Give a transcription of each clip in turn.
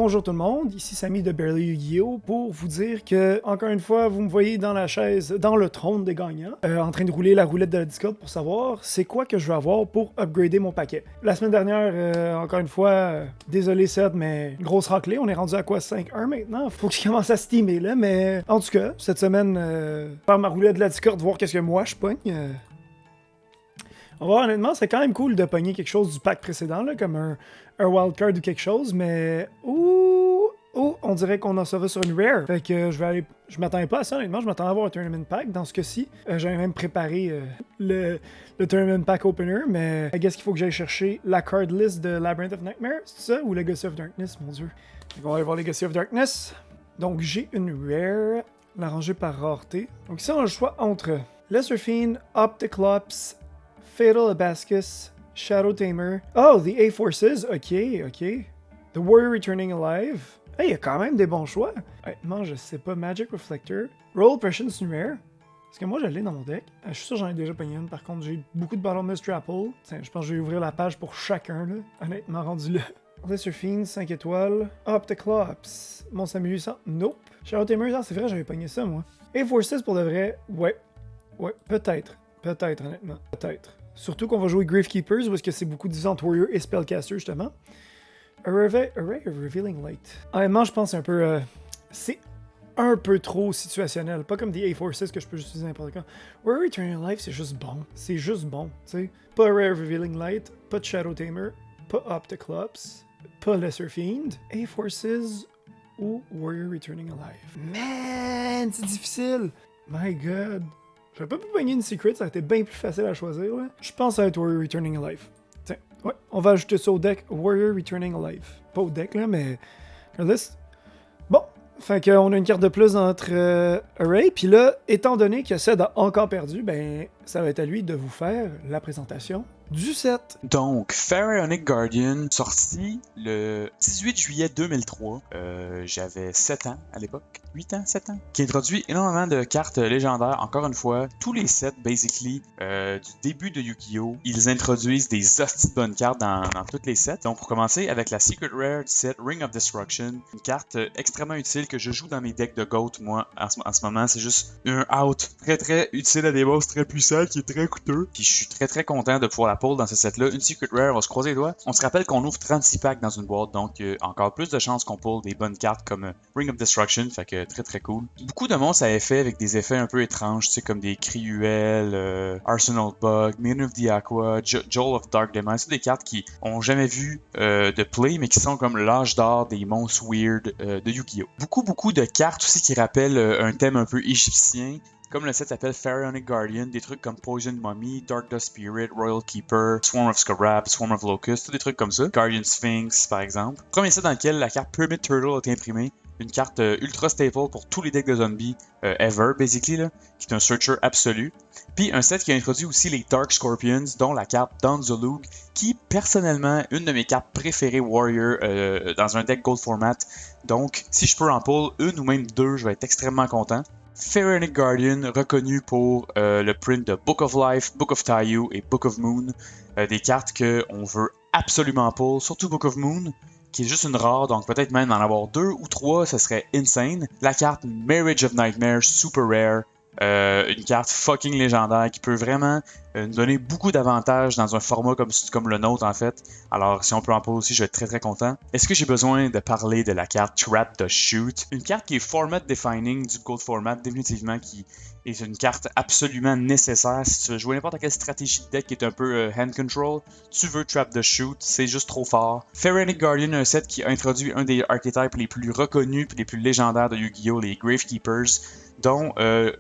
Bonjour tout le monde, ici Samy de Barely Yu-Gi-Oh! Pour vous dire que, encore une fois, vous me voyez dans la chaise, dans le trône des gagnants, en train de rouler la roulette de la Discord pour savoir c'est quoi que je vais avoir pour upgrader mon paquet. La semaine dernière, encore une fois, désolé Seth, mais grosse raclée, on est rendu à quoi, 5-1 maintenant? Faut que je commence à steamer là, mais en tout cas, cette semaine, faire ma roulette de la Discord, voir qu'est-ce que moi je pogne. On va voir, honnêtement, c'est quand même cool de pogner quelque chose du pack précédent, là, comme un wildcard ou quelque chose, mais... Ouh, on dirait qu'on en sera sur une rare. Fait que je vais aller... Je m'attendais pas à ça, honnêtement, je m'attendais à avoir un tournament pack dans ce cas-ci. J'avais même préparé le tournament pack opener, mais I guess qu'il faut que j'aille chercher la card list de Labyrinth of Nightmare, c'est ça? Ou Legacy of Darkness, mon dieu. On va aller voir Legacy of Darkness. Donc j'ai une rare, la rangée par rareté. Donc ici on a le choix entre Lesser Fiend, Opticlops, Fatal Abacus, Shadow Tamer. Oh, the A-Forces. Ok. The Warrior Returning Alive. Hey, il y a quand même des bons choix. Honnêtement, je sais pas. Magic Reflector. Roll Prescience Rare. Parce que moi, je l'ai dans mon deck. Je suis sûr que j'en ai déjà pogné une. Par contre, j'ai beaucoup de Battle Mystery Apple. Tiens, je pense que je vais ouvrir la page pour chacun, là. Honnêtement, rendu là. Lesser Fiend, 5 étoiles. Opticlops. Mon Samu 800. Nope. Shadow Tamer, c'est vrai, j'avais pogné ça, moi. A-Forces, pour de vrai, ouais, peut-être. Peut-être, honnêtement. Peut-être. Surtout qu'on va jouer Gravekeepers, parce que c'est beaucoup de entre Warrior et Spellcaster, justement. Array of Revealing Light. Honnêtement, je pense un peu... c'est un peu trop situationnel. Pas comme des A-Forces que je peux juste utiliser n'importe quand. Warrior Eternal Life, c'est juste bon. C'est juste bon, tu sais. Pas Array of Revealing Light, pas de Shadow Tamer, pas Opticlops, pas Lesser Fiend, A-Forces ou Warrior Returning Alive. Man, c'est difficile! My God! J'aurais pas pu pogner une secret, ça aurait été bien plus facile à choisir, là. Je pense que ça va être Warrior Returning Alive. Tiens, ouais, on va ajouter ça au deck Warrior Returning Alive. Pas au deck, là, mais... liste. Bon, fait qu'on a une carte de plus dans notre array, puis là, étant donné que Ced a encore perdu, ben, ça va être à lui de vous faire la présentation du set. Donc, Pharaonic Guardian, sorti le 18 juillet 2003. J'avais 7 ans à l'époque. 8 ans, 7 ans. Qui introduit énormément de cartes légendaires. Encore une fois, tous les sets, basically, du début de Yu-Gi-Oh! Ils introduisent des hosties de bonnes cartes dans tous les sets. Donc, pour commencer, avec la Secret Rare du set Ring of Destruction. Une carte extrêmement utile que je joue dans mes decks de GOAT, moi, en ce moment. C'est juste un out très très utile à des boss très puissants qui est très coûteux. Puis je suis très très content de pouvoir la pull dans ce set-là. Une Secret Rare, on va se croiser les doigts. On se rappelle qu'on ouvre 36 packs dans une boîte, donc encore plus de chances qu'on pull des bonnes cartes comme Ring of Destruction, fait que très très cool. Beaucoup de monstres à effet avec des effets un peu étranges, tu sais, comme des Criuel, Arsenal Bug, Minion of the Aqua, Joel of Dark Demise. C'est des cartes qui ont jamais vu de play, mais qui sont comme l'âge d'or des monstres weird de Yu-Gi-Oh! Beaucoup de cartes aussi qui rappellent un thème un peu égyptien. Comme le set s'appelle Pharaonic Guardian, des trucs comme Poison Mummy, Dark Dust Spirit, Royal Keeper, Swarm of Scarab, Swarm of Locust, tous des trucs comme ça. Guardian Sphinx, par exemple. Premier set dans lequel la carte Pyramid Turtle a été imprimée. Une carte ultra staple pour tous les decks de zombies ever, basically, là, qui est un searcher absolu. Puis un set qui a introduit aussi les Dark Scorpions, dont la carte Don Zolug, qui, personnellement, une de mes cartes préférées Warrior dans un deck Gold Format. Donc, si je peux en pull une ou même deux, je vais être extrêmement content. Pharaonic Guardian, reconnu pour le print de Book of Life, Book of Taiyu et Book of Moon. Des cartes qu'on veut absolument pull, surtout Book of Moon, qui est juste une rare, donc peut-être même en avoir 2 ou 3, ce serait insane. La carte Marriage of Nightmares, super rare. Une carte fucking légendaire qui peut vraiment nous donner beaucoup d'avantages dans un format comme le nôtre en fait. Alors si on peut en parler aussi, je vais être très très content. Est-ce que j'ai besoin de parler de la carte Trap the Shoot? Une carte qui est format defining du Gold Format, définitivement, qui est une carte absolument nécessaire. Si tu veux jouer n'importe quelle stratégie de deck qui est un peu hand control, tu veux Trap the Shoot, c'est juste trop fort. Pharaonic Guardian, un set qui a introduit un des archetypes les plus reconnus et les plus légendaires de Yu-Gi-Oh! Les Gravekeepers, dont,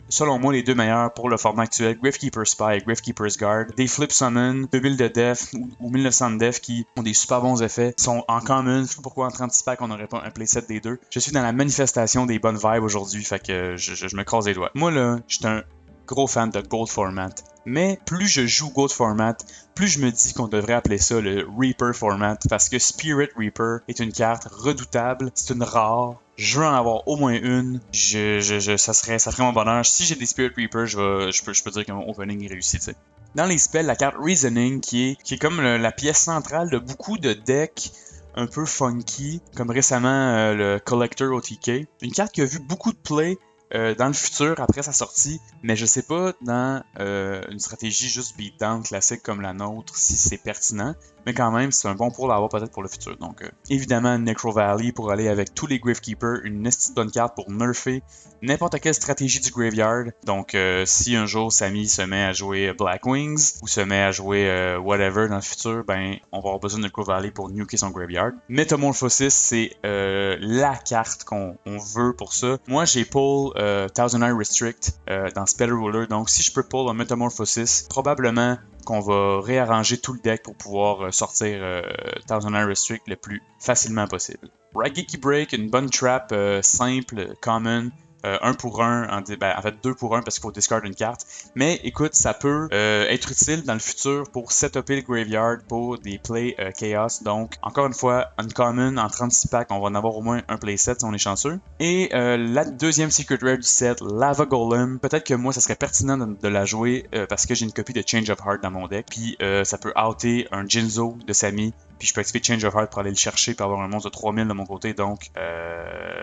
selon moi, les deux meilleurs pour le format actuel, Gravekeeper Spy et Gravekeeper's Guard. Des Flip Summon, 2000 de Def ou 1900 de Def qui ont des super bons effets, sont en common. Je sais pas pourquoi en 36 packs on n'aurait pas un playset des deux. Je suis dans la manifestation des bonnes vibes aujourd'hui, fait que je me croise les doigts. Moi là, je suis un gros fan de Gold Format. Mais plus je joue Gold Format, plus je me dis qu'on devrait appeler ça le Reaper Format, parce que Spirit Reaper est une carte redoutable, c'est une rare. Je veux en avoir au moins une. Ça ferait mon bonheur. Si j'ai des Spirit Reaper, je peux dire que mon opening est réussi, tu sais. Dans les spells, la carte Reasoning, qui est comme la pièce centrale de beaucoup de decks un peu funky, comme récemment le Collector OTK. Une carte qui a vu beaucoup de play dans le futur après sa sortie, mais je sais pas dans une stratégie juste beatdown classique comme la nôtre si c'est pertinent, mais quand même c'est un bon pour l'avoir peut-être pour le futur. Donc évidemment Necro Valley pour aller avec tous les Gravekeepers, une esti de bonne carte pour nerfer n'importe quelle stratégie du graveyard. Donc si un jour Samy se met à jouer Black Wings ou se met à jouer whatever dans le futur, ben on va avoir besoin de Necro Valley pour nuker son graveyard. Metamorphosis c'est la carte qu'on veut pour ça. Moi j'ai pull Thousand Eye Restrict dans Spell Ruler, donc si je peux pull un Metamorphosis, probablement qu'on va réarranger tout le deck pour pouvoir sortir Thousand Eye Restrict le plus facilement possible. Raigeki Break, une bonne trap simple, common, 1 pour 1, en fait 2 pour 1 parce qu'il faut discard une carte. Mais écoute, ça peut être utile dans le futur pour setuper le graveyard pour des plays chaos. Donc, encore une fois, uncommon en 36 packs, on va en avoir au moins un playset si on est chanceux. Et la deuxième secret rare du set, Lava Golem. Peut-être que moi, ça serait pertinent de la jouer parce que j'ai une copie de Change of Heart dans mon deck. Puis ça peut outer un Jinzo de Samy. Puis je peux activer Change of Heart pour aller le chercher pour avoir un monstre de 3000 de mon côté. Donc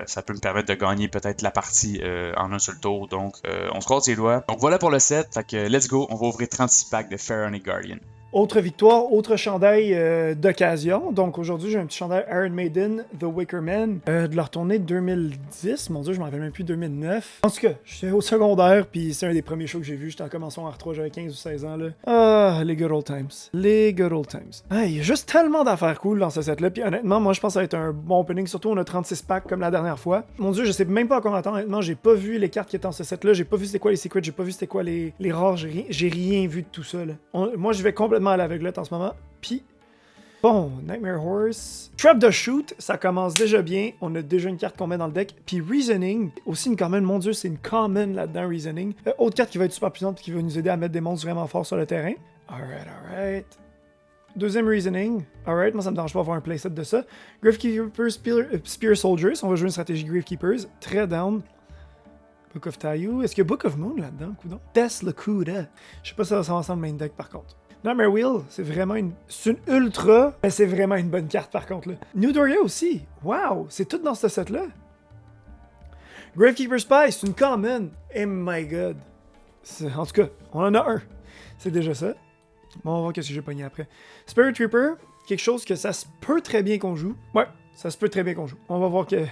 ça peut me permettre de gagner peut-être la partie en un seul tour. Donc on se croise les doigts. Donc voilà pour le set. Fait que let's go. On va ouvrir 36 packs de Pharaonic Guardian. Autre victoire, autre chandail d'occasion. Donc aujourd'hui, j'ai un petit chandail Iron Maiden, The Wicker Man, de leur tournée 2010. Mon Dieu, je m'en rappelle même plus, 2009. En tout cas, j'étais au secondaire, puis c'est un des premiers shows que j'ai vu. J'étais en commençant en R3, j'avais 15 ou 16 ans. Là. Ah, les good old times. Les good old times. Ah, il y a juste tellement d'affaires cool dans ce set-là. Puis honnêtement, moi, je pense que ça va être un bon opening. Surtout, on a 36 packs comme la dernière fois. Mon Dieu, je sais même pas à quoi m'attendre. Honnêtement, j'ai pas vu les cartes qui étaient dans ce set-là. J'ai pas vu c'était quoi les secrets. J'ai pas vu c'était quoi les rares. J'ai rien vu de tout ça. Là. Moi, je vais complètement à l'aveuglette en ce moment. Puis, bon, Nightmare Horse. Trap the Shoot, ça commence déjà bien. On a déjà une carte qu'on met dans le deck. Puis Reasoning, aussi une common. Mon Dieu, c'est une common là-dedans, Reasoning. Autre carte qui va être super puissante et qui va nous aider à mettre des monstres vraiment forts sur le terrain. Alright. Deuxième Reasoning. Alright, moi ça me dérange pas d'avoir un playset de ça. Gravekeepers, Spear Soldiers. On va jouer une stratégie Gravekeepers. Très down. Book of Tayu. Est-ce qu'il y a Book of Moon là-dedans, coudon? Death Lakuda. Je sais pas si ça va s'avancer dans le main deck par contre. Nightmare Wheel, c'est vraiment une ultra, mais c'est vraiment une bonne carte par contre. Là. New Doria aussi. Wow, c'est tout dans ce set-là. Gravekeeper Spy, c'est une common. Oh my god. En tout cas, on en a un. C'est déjà ça. Bon, on va voir ce que j'ai pogné après. Spirit Reaper, quelque chose que ça se peut très bien qu'on joue. Ouais, ça se peut très bien qu'on joue. On va voir que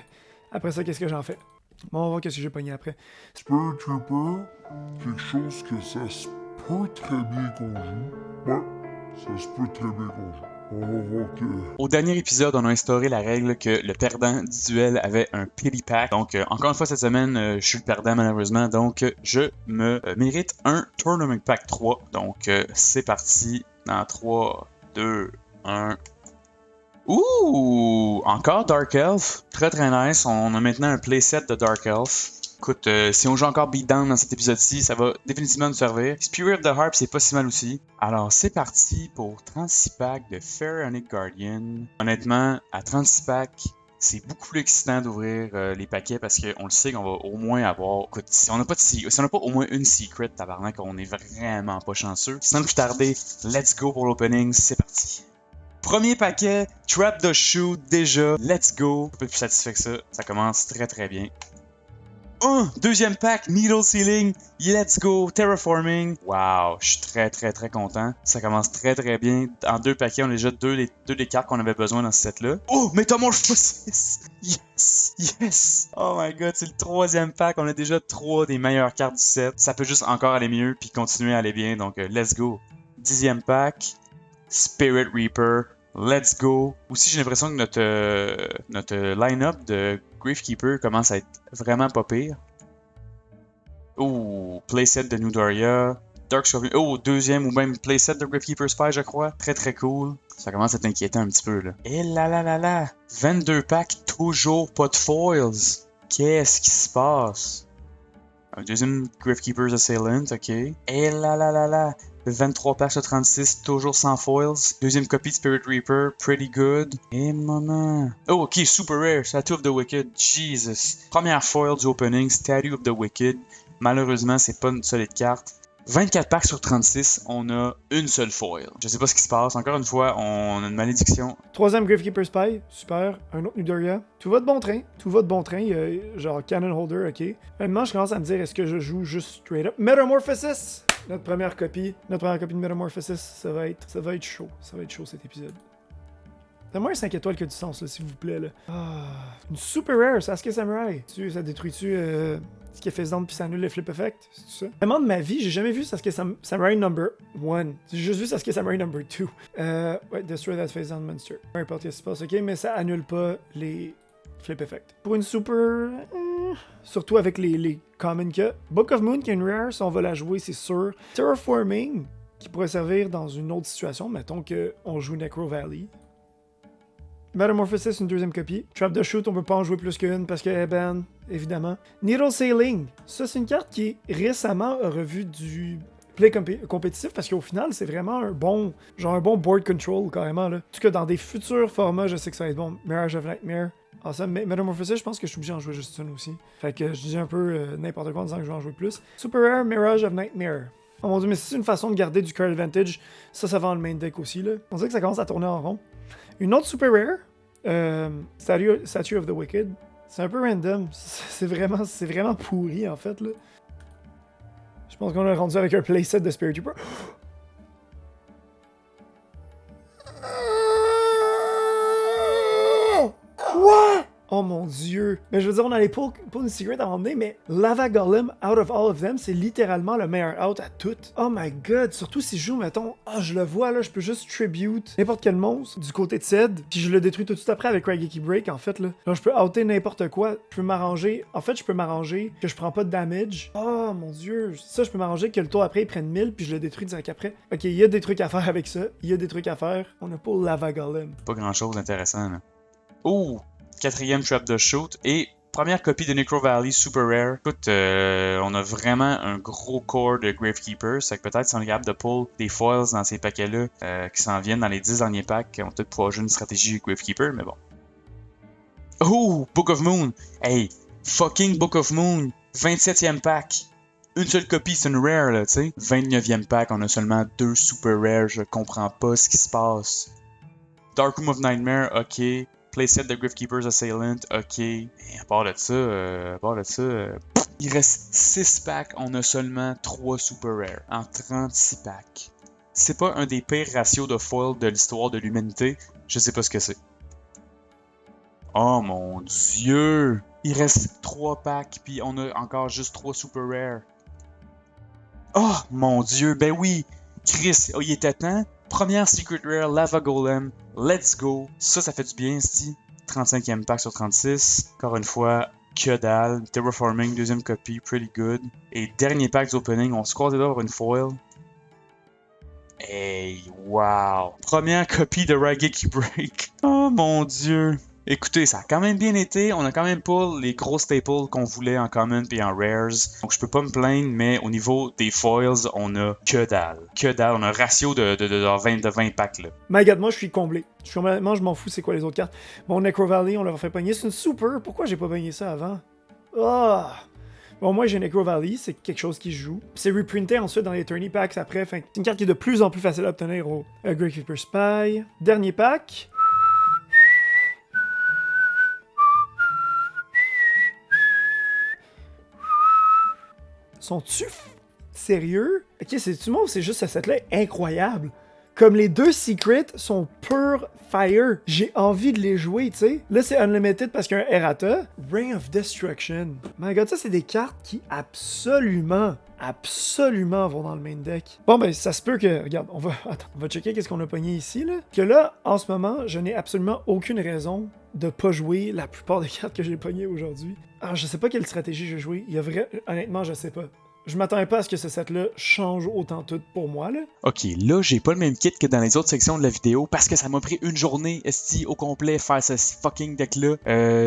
après ça, qu'est-ce que j'en fais. Bon, on va voir ce que j'ai pogné après. Spirit Reaper, quelque chose que ça se peut très bien qu'on joue. Ouais, ça se peut très bien qu'on joue. On va voir que... Au dernier épisode, on a instauré la règle que le perdant du duel avait un pity pack. Donc, encore une fois cette semaine, je suis le perdant malheureusement. Donc, je me mérite un Tournament Pack 3. Donc, c'est parti dans 3, 2, 1... Ouh! Encore Dark Elf. Très très nice. On a maintenant un playset de Dark Elf. Écoute, si on joue encore Beatdown dans cet épisode-ci, ça va définitivement nous servir. Spirit of the Harp, c'est pas si mal aussi. Alors, c'est parti pour 36 packs de Pharaonic Guardian. Honnêtement, à 36 packs, c'est beaucoup plus excitant d'ouvrir les paquets parce qu'on le sait qu'on va au moins avoir... Écoute, si on n'a pas au moins une secret, tabarnak, on est vraiment pas chanceux. Sans plus tarder, let's go pour l'opening, c'est parti. Premier paquet, Trap the Shoot déjà, let's go. Un peu plus satisfait que ça, ça commence très très bien. Deuxième pack, Needle Sealing, let's go, Terraforming. Wow, je suis très très très content. Ça commence très très bien. En deux paquets, on a déjà deux des cartes qu'on avait besoin dans ce set-là. Oh, Metamorphosis! Yes! Yes! Oh my god, c'est le troisième pack. On a déjà 3 des meilleures cartes du set. Ça peut juste encore aller mieux puis continuer à aller bien. Donc, let's go. 10e pack, Spirit Reaper. Let's go. Aussi, j'ai l'impression que notre line-up de Gravekeeper commence à être vraiment pas pire. Oh, playset de New Doria. Dark Scorpion. Oh, deuxième ou même playset de Gravekeeper Spy, je crois. Très très cool. Ça commence à t'inquiéter un petit peu, là. Et là là là là. 22 packs, toujours pas de foils. Qu'est-ce qui se passe? Un deuxième Gravekeeper's Assailant, ok. Et là là là là. 23 packs sur 36, toujours sans foils. Deuxième copie de Spirit Reaper, pretty good. Et maman. Oh, ok, super rare, Statue of the Wicked. Jesus. Première foil du opening, Statue of the Wicked. Malheureusement, c'est pas une solide carte. 24 packs sur 36, on a une seule foil. Je sais pas ce qui se passe. Encore une fois, on a une malédiction. 3e Gravekeeper Spy, super. Un autre Nudoria. Tout va de bon train. Tout va de bon train. Genre Cannon Holder, ok. Maintenant, je commence à me dire, est-ce que je joue juste straight up Metamorphosis? Notre première copie de Metamorphosis, ça va être chaud. Ça va être chaud cet épisode. Donne-moi un 5 étoiles qui a du sens, là, s'il vous plaît. Là. Ah, une super rare, Sasuke Samurai. Ça détruit-tu ce qui est fait puis ça annule le flip effect? C'est ça? Vraiment de ma vie, j'ai jamais vu Sasuke Samurai number 1. J'ai juste vu Sasuke Samurai number 2. Ouais, destroy that face down monster. Peu importe ce qui se passe, ok, mais ça annule pas les flip effect. Pour une super. Surtout avec les common que. Book of Moon qui est une rare, si on va la jouer, c'est sûr. Terraforming, qui pourrait servir dans une autre situation, mettons qu'on joue Necro Valley. Metamorphosis, une deuxième copie. Trap de Shoot, on peut pas en jouer plus qu'une parce qu'elle est ban, évidemment. Needle Sailing, ça c'est une carte qui récemment a revu du play compétitif parce qu'au final c'est vraiment un bon board control carrément là. En tout cas dans des futurs formats je sais que ça va être bon. Mirage of Nightmare. Awesome. Metamorphosis, je pense que je suis obligé d'en jouer juste une aussi. Fait que je dis un peu n'importe quoi en disant que je vais en jouer plus. Super Rare, Mirage of Nightmare. Oh mon dieu, mais c'est une façon de garder du card advantage. Ça va dans le main deck aussi là. On dirait que ça commence à tourner en rond. Une autre super rare, Statue of the Wicked. C'est un peu random. C'est vraiment pourri en fait là. Je pense qu'on a rendu avec un playset de Spirit Trooper. Quoi? Oh mon dieu. Mais je veux dire, on allait pas une secret à un moment donné, mais Lava Golem, out of all of them, c'est littéralement le meilleur out à toutes. Oh my god. Surtout si je joue, mettons, je le vois là, je peux juste tribute n'importe quel monstre du côté de Ced, puis je le détruis tout de suite après avec Raigeki Break, en fait là. Là, je peux outer n'importe quoi. Je peux m'arranger. En fait, je peux m'arranger que je prends pas de damage. Oh mon dieu. Ça, je peux m'arranger que le tour après, il prenne 1000, puis je le détruis direct après. Ok, il y a des trucs à faire avec ça. Il y a des trucs à faire. On a pas Lava Golem. Pas grand chose d'intéressant là. Ouh! 4e Trap de Shoot et première copie de Necro Valley Super Rare. Écoute, on a vraiment un gros core de Gravekeeper. C'est que peut-être si on est capable de pull des foils dans ces paquets-là qui s'en viennent dans les 10 derniers packs, on peut peut-être pouvoir jouer une stratégie Gravekeeper, mais bon. Oh! Book of Moon! Hey! Fucking Book of Moon! 27e pack! Une seule copie, c'est une rare là, tu sais. 29e pack, on a seulement 2 Super Rares, je comprends pas ce qui se passe. Darkroom of Nightmare, ok. Playset de Gravekeeper's Assailant, ok. Et à part de ça, il reste 6 packs, on a seulement 3 Super Rares en 36 packs. C'est pas un des pires ratios de foil de l'histoire de l'humanité, je sais pas ce que c'est. Oh mon dieu! Il reste 3 packs, puis on a encore juste 3 Super Rares. Oh mon dieu, ben oui! Chris, il était temps. Première Secret Rare, Lava Golem, let's go. Ça fait du bien, c'ti. 35e pack sur 36. Encore une fois, que dalle. Terraforming, deuxième copie, pretty good. Et dernier pack d'opening, on se croise les doigts pour une foil. Hey, wow. Première copie de Raigeki Break. Oh mon dieu. Écoutez, ça a quand même bien été. On a quand même pas les gros staples qu'on voulait en common et en rares. Donc je peux pas me plaindre, mais au niveau des foils, on a que dalle. Que dalle. On a un ratio de 20 packs là. My god, moi je suis comblé. Honnêtement, je m'en fous c'est quoi les autres cartes. Mon Necro Valley, on l'a fait pogner. C'est une super. Pourquoi j'ai pas pogné ça avant? Ah! Bon, moi j'ai Necro Valley, c'est quelque chose qui joue. C'est reprinté ensuite dans les tourney packs après. Enfin, c'est une carte qui est de plus en plus facile à obtenir au Gravekeeper Spy. Dernier pack. Sont-tu sérieux? Ok, c'est-tu moi ou c'est juste ce set-là incroyable? Comme les deux secrets sont pure fire, j'ai envie de les jouer, tu sais. Là, c'est Unlimited parce qu'il y a un errata. Ring of Destruction. My god, ça, c'est des cartes qui absolument vont dans le main deck. Bon, ben, ça se peut que... Regarde, on va checker qu'est-ce qu'on a pogné ici, là. Que là, en ce moment, je n'ai absolument aucune raison de pas jouer la plupart des cartes que j'ai pognées aujourd'hui. Alors, je sais pas quelle stratégie je vais jouer. Honnêtement, je sais pas. Je m'attendais pas à ce que ce set-là change autant tout pour moi, là. Ok, là, j'ai pas le même kit que dans les autres sections de la vidéo parce que ça m'a pris une journée, esti, au complet, faire ce fucking deck-là.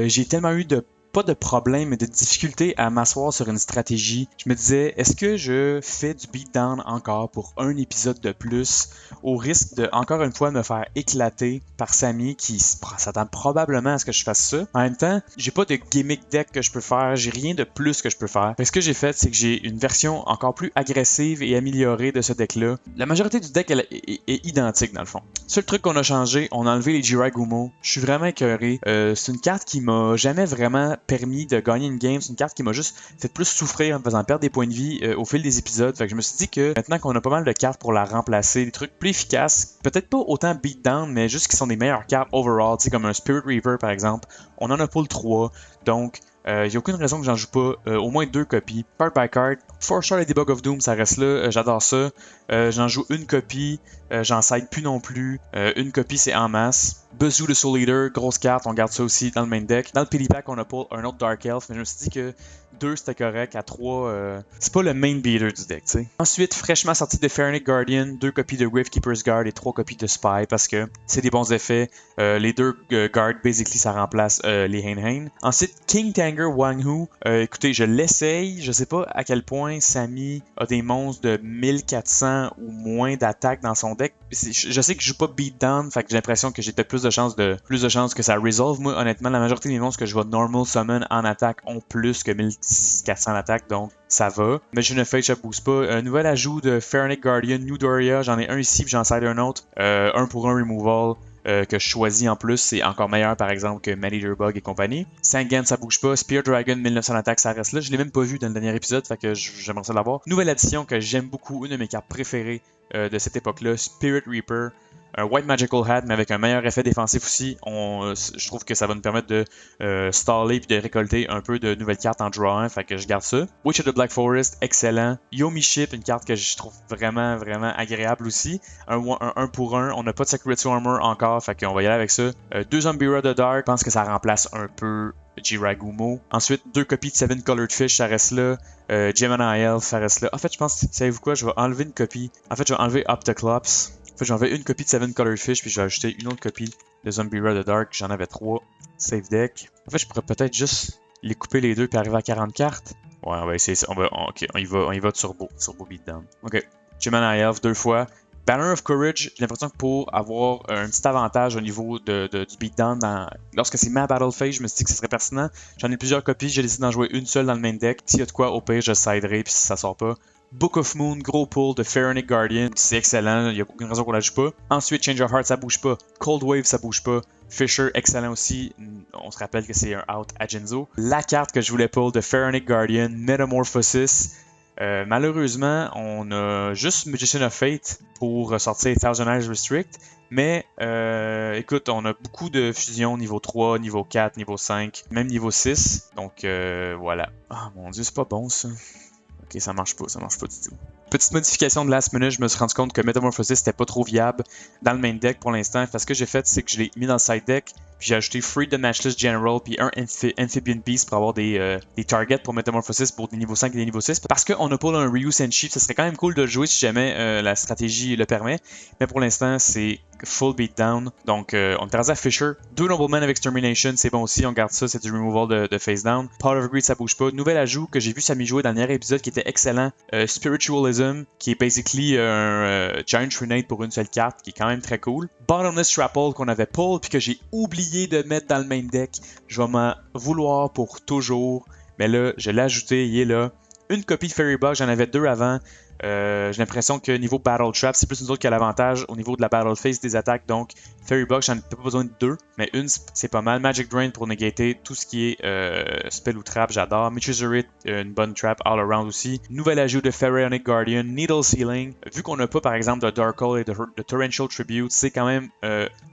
J'ai tellement eu de pas de problème, mais de difficulté à m'asseoir sur une stratégie. Je me disais, est-ce que je fais du beatdown encore pour un épisode de plus, au risque de, encore une fois, me faire éclater par Samy qui s'attend probablement à ce que je fasse ça. En même temps, j'ai pas de gimmick deck que je peux faire, j'ai rien de plus que je peux faire. Ce que j'ai fait, c'est que j'ai une version encore plus agressive et améliorée de ce deck-là. La majorité du deck est identique dans le fond. Seul truc qu'on a changé, on a enlevé les Jiragumo. Je suis vraiment écœuré. C'est une carte qui m'a jamais vraiment permis de gagner une game. C'est une carte qui m'a juste fait plus souffrir en me faisant perdre des points de vie au fil des épisodes. Fait que je me suis dit que maintenant qu'on a pas mal de cartes pour la remplacer, des trucs plus efficaces, peut-être pas autant beatdown, mais juste qui sont des meilleures cartes overall, tu sais, comme un Spirit Reaper par exemple. On en a pour le 3, donc il n'y a aucune raison que j'en joue pas. Au moins 2 copies. Card by card. 4-star et Debug of Doom, ça reste là. J'adore ça. J'en joue une copie. J'en side plus non plus. Une copie, c'est en masse. Bazoo de Soul Eater, grosse carte. On garde ça aussi dans le main deck. Dans le pity pack, on a pas un autre Dark Elf. Mais je me suis dit que 2 c'était correct. À 3, c'est pas le main beater du deck, tu sais. Ensuite, fraîchement sorti de Pharaonic Guardian. 2 copies de Riftkeeper's Guard et 3 copies de Spy. Parce que c'est des bons effets. Les 2 guards, basically, ça remplace les Hein. Ensuite, King Tanger Wanghu. Écoutez, je l'essaye. Je sais pas à quel point Samy a des monstres de 1400 ou moins d'attaque dans son deck. Je sais que je joue pas beatdown, fait que j'ai l'impression que j'ai peut-être plus de chances que ça resolve. Moi, honnêtement, la majorité des monstres que je vais normal summon en attaque ont plus que 1400 d'attaque, donc ça va. Mais je ne fais que je booste pas. Un nouvel ajout de Pharaonic Guardian, New Doria. J'en ai un ici, puis j'en side un autre. Un pour un removal. Que je choisis en plus, c'est encore meilleur par exemple que Maneater Bug et compagnie. Sangan, ça bouge pas. Spear Dragon, 1900 attaque, ça reste là. Je l'ai même pas vu dans le dernier épisode, fait que j'aimerais ça l'avoir. Nouvelle addition que j'aime beaucoup, une de mes cartes préférées de cette époque-là, Spirit Reaper. Un White Magical Hat, mais avec un meilleur effet défensif aussi. Je trouve que ça va nous permettre de staller puis de récolter un peu de nouvelles cartes en draw 1, fait que je garde ça. Witch of the Black Forest, excellent. Yomi Ship, une carte que je trouve vraiment, vraiment agréable aussi. Un pour un, on n'a pas de Secret Armor encore, fait qu'on va y aller avec ça. 2 Zombira de Dark, je pense que ça remplace un peu Jiragumo. Ensuite, 2 copies de 7 Colored Fish, ça reste là. Gemini Elf, ça reste là. En fait, je pense, savez-vous quoi, je vais enlever une copie. En fait, je vais enlever Optoclops. En fait, j'enlevais une copie de 7 Colored Fish, puis j'ai ajouté une autre copie de Zombira de Dark. J'en avais 3. Save deck. En fait, je pourrais peut-être juste les couper les deux puis arriver à 40 cartes. Ouais, on va essayer ça. Ok, on y va turbo. Turbo beatdown. Ok. Gemini Elf 2 fois. Banner of Courage, j'ai l'impression que pour avoir un petit avantage au niveau du beatdown, lorsque c'est ma battle phase, je me suis dit que ce serait pertinent. J'en ai plusieurs copies, j'ai décidé d'en jouer une seule dans le main deck. S'il y a de quoi, au pire, je siderai, puis si ça sort pas. Book of Moon, gros pull de Pharaonic Guardian, c'est excellent, il n'y a aucune raison qu'on la joue pas. Ensuite, Change of Heart, ça bouge pas. Cold Wave, ça bouge pas. Fisher, excellent aussi. On se rappelle que c'est un out à Genzo. La carte que je voulais pull de Pharaonic Guardian, Metamorphosis. Malheureusement, on a juste Magician of Fate pour sortir Thousand Eyes Restrict. Mais écoute, on a beaucoup de fusions niveau 3, niveau 4, niveau 5, même niveau 6. Donc voilà. Ah mon dieu, c'est pas bon ça. Ok, ça marche pas du tout. Petite modification de last minute, je me suis rendu compte que Metamorphosis c'était pas trop viable dans le main deck pour l'instant. Ce que j'ai fait, c'est que je l'ai mis dans le side deck, puis j'ai ajouté Free the Matchless General, puis un Amphibian Beast pour avoir des targets pour Metamorphosis pour des niveaux 5 et des niveaux 6. Parce qu'on n'a pas là, un Ryu Senshi, ça serait quand même cool de le jouer si jamais la stratégie le permet. Mais pour l'instant, c'est full beatdown. Donc, on est rendu à Fisher. 2 Noblemen of Extermination, c'est bon aussi, on garde ça, c'est du removal de face down. Pot of Greed, ça bouge pas. Nouvel ajout que j'ai vu Samy jouer dans le dernier épisode qui était excellent. Spiritualism, qui est basically un Giant Trinate pour une seule carte, qui est quand même très cool. Bottomless Trapple qu'on avait pull, puis que j'ai oublié de mettre dans le main deck. Je vais m'en vouloir pour toujours. Mais là, je l'ai ajouté, il est là. Une copie de Fairy Bug, j'en avais 2 avant. J'ai l'impression que niveau Battle Trap, c'est plus nous autres qui a l'avantage au niveau de la Battle Phase des attaques. Donc, Fairy Bug, j'en ai pas besoin de 2, mais une, c'est pas mal. Magic Drain pour négater tout ce qui est spell ou trap, j'adore. Meteorite, une bonne trap all around aussi. Nouvel ajout de Pharaonic Guardian, Needle Sealing. Vu qu'on n'a pas par exemple de Dark Hole et de Torrential Tribute, c'est quand même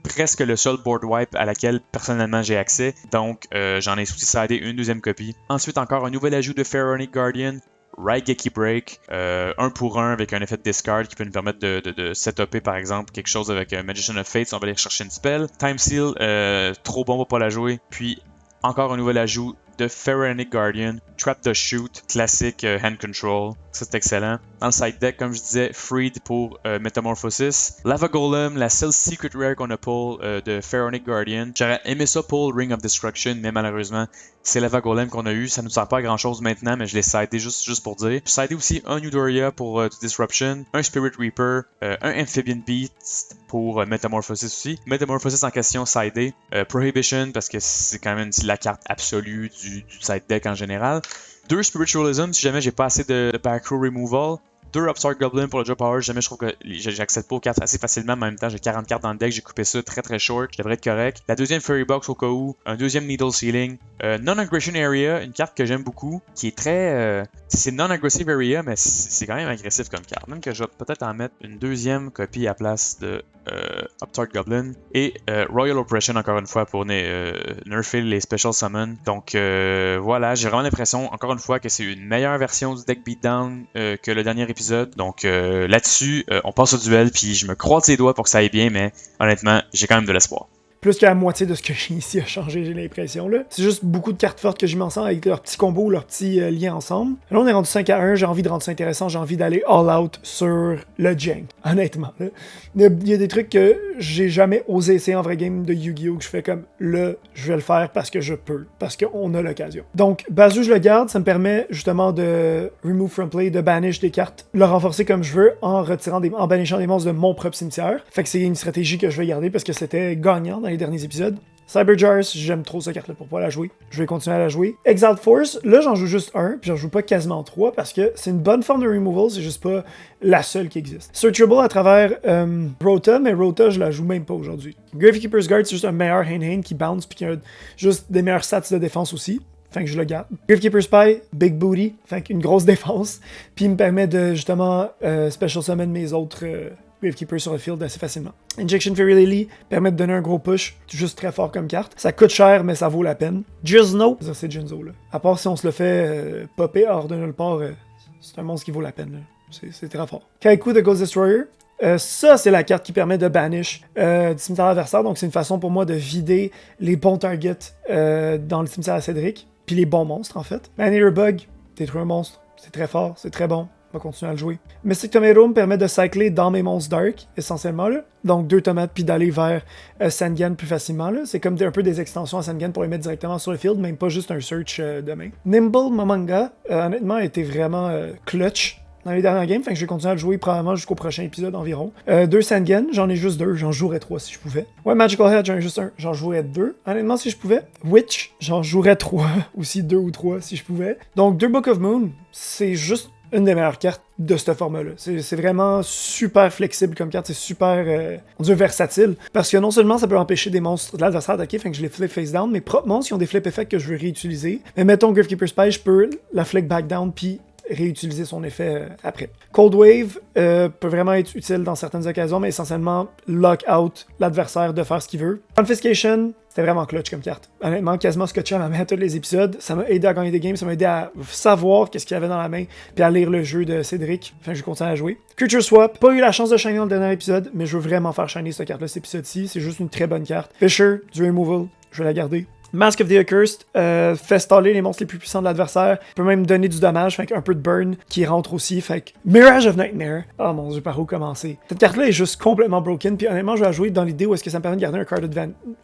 presque le seul board wipe à laquelle personnellement j'ai accès. Donc, j'en ai aussi sidé une deuxième copie. Ensuite, encore un nouvel ajout de Pharaonic Guardian. Raigeki Break, 1 pour 1 avec un effet de discard qui peut nous permettre de setuper par exemple quelque chose avec Magician of Fate si on va aller chercher une spell. Time Seal, trop bon pour pas la jouer. Puis encore un nouvel ajout de Pharaonic Guardian, Trap the Shoot, classique hand control, ça c'est excellent. Dans le side deck, comme je disais, Freed pour Metamorphosis. Lava Golem, la seule secret rare qu'on a pull de Pharaonic Guardian. J'aurais aimé ça pour Ring of Destruction, mais malheureusement, c'est Lava Golem qu'on a eu. Ça nous sert pas à grand chose maintenant, mais je l'ai sidé juste pour dire. J'ai sidé aussi un Eudoria pour Disruption, un Spirit Reaper, un Amphibian Beast pour Metamorphosis aussi. Metamorphosis en question sidé. Prohibition, parce que c'est quand même la carte absolue du side deck en général. 2 Spiritualism si jamais j'ai pas assez de back row removal. 2 Upstart Goblin pour le Draw Power, jamais je trouve que j'accède pas aux cartes assez facilement, mais en même temps j'ai 40 cartes dans le deck, j'ai coupé ça très short, je devrais être correct. La deuxième Fairy Box au cas où, un deuxième Needle Ceiling, Non-Aggression Area, une carte que j'aime beaucoup, qui est très... c'est Non-Aggressive Area, mais c'est quand même agressif comme carte, même que je vais peut-être en mettre une deuxième copie à place de Upstart Goblin. Et Royal Oppression encore une fois pour nerfer les Special Summon. Donc voilà, j'ai vraiment l'impression, encore une fois, que c'est une meilleure version du deck Beatdown que le dernier épisode. Donc là-dessus, on passe au duel, puis je me croise les doigts pour que ça aille bien, mais honnêtement, j'ai quand même de l'espoir. Plus que la moitié de ce que j'ai ici a changé, j'ai l'impression. Là. C'est juste beaucoup de cartes fortes que j'ai mis ensemble avec leurs petits combos, leurs petits liens ensemble. Là, on est rendu 5-1, j'ai envie de rendre ça intéressant, j'ai envie d'aller all out sur le jank. Honnêtement. Là. Il y a des trucs que j'ai jamais osé essayer en vrai game de Yu-Gi-Oh! Que je fais comme là, je vais le faire parce que je peux, parce qu'on a l'occasion. Donc, Bazu, je le garde, ça me permet justement de remove from play, de banish des cartes, le renforcer comme je veux en banishant des monstres de mon propre cimetière. Fait que c'est une stratégie que je vais garder parce que c'était gagnant dans les derniers épisodes. Cyberjars, j'aime trop cette carte-là pour pas la jouer. Je vais continuer à la jouer. Exiled Force, là j'en joue juste un, puis j'en joue pas quasiment 3 parce que c'est une bonne forme de removal, c'est juste pas la seule qui existe. Searchable à travers Rota, mais Rota je la joue même pas aujourd'hui. Gravekeeper's Guard, c'est juste un meilleur hand-hand qui bounce puis qui a juste des meilleurs stats de défense aussi. Fait que je le garde. Gravekeeper's Spy, Big Booty, fait qu'une grosse défense, puis il me permet de justement special summon mes autres Gravekeeper sur le field assez facilement. Injection Fairy Lily permet de donner un gros push, juste très fort comme carte. Ça coûte cher, mais ça vaut la peine. Jizno, c'est Jinzo là. À part si on se le fait popper hors de nulle part, c'est un monstre qui vaut la peine. C'est très fort. Kaiku de Ghost Destroyer. Ça, c'est la carte qui permet de banish du cimetière adversaire. Donc, c'est une façon pour moi de vider les bons targets dans le cimetière à Cédric. Puis les bons monstres, en fait. Maneater Bug, détruire un monstre. C'est très fort, c'est très bon. On va continuer à le jouer. Mystic Tomato me permet de cycler dans mes monstres dark, essentiellement. Là. Donc 2 tomates, puis d'aller vers Sangan plus facilement. Là. C'est comme un peu des extensions à Sangan pour les mettre directement sur le field, même pas juste un search de main. Nimble Mamanga, honnêtement, a été vraiment clutch dans les dernières games, fait que je vais continuer à le jouer probablement jusqu'au prochain épisode environ. 2 Sangan, j'en ai juste 2, j'en jouerais 3 si je pouvais. Ouais, Magical Head, j'en ai juste un, j'en jouerais 2, honnêtement si je pouvais. Witch, j'en jouerais 3, aussi 2 ou 3 si je pouvais. Donc 2 Book of Moon, c'est juste une des meilleures cartes de ce format-là. C'est vraiment super flexible comme carte, c'est super on dit versatile, parce que non seulement ça peut empêcher des monstres de l'adversaire d'attaquer, fait que je les flip face down, mes propres monstres qui ont des flip effects que je veux réutiliser, mais mettons Gravekeeper's Spy, je peux la flick back down puis réutiliser son effet après. Cold Wave peut vraiment être utile dans certaines occasions, mais essentiellement lock out l'adversaire de faire ce qu'il veut. Confiscation, c'était vraiment clutch comme carte. Honnêtement, quasiment scotché à ma main à tous les épisodes. Ça m'a aidé à gagner des games, ça m'a aidé à savoir qu'est-ce qu'il y avait dans la main, puis à lire le jeu de Cédric. Enfin, je continue à jouer. Creature Swap, pas eu la chance de shiner dans le dernier épisode, mais je veux vraiment faire shiner cette carte-là, cet épisode-ci. C'est juste une très bonne carte. Fisher, du removal, je vais la garder. Mask of the Accursed fait staller les monstres les plus puissants de l'adversaire, peut même donner du dommage, fait un peu de burn qui rentre aussi, fait que Mirage of Nightmare, oh mon dieu, par où commencer? Cette carte-là est juste complètement broken, puis honnêtement, je vais la jouer dans l'idée où est-ce que ça me permet de garder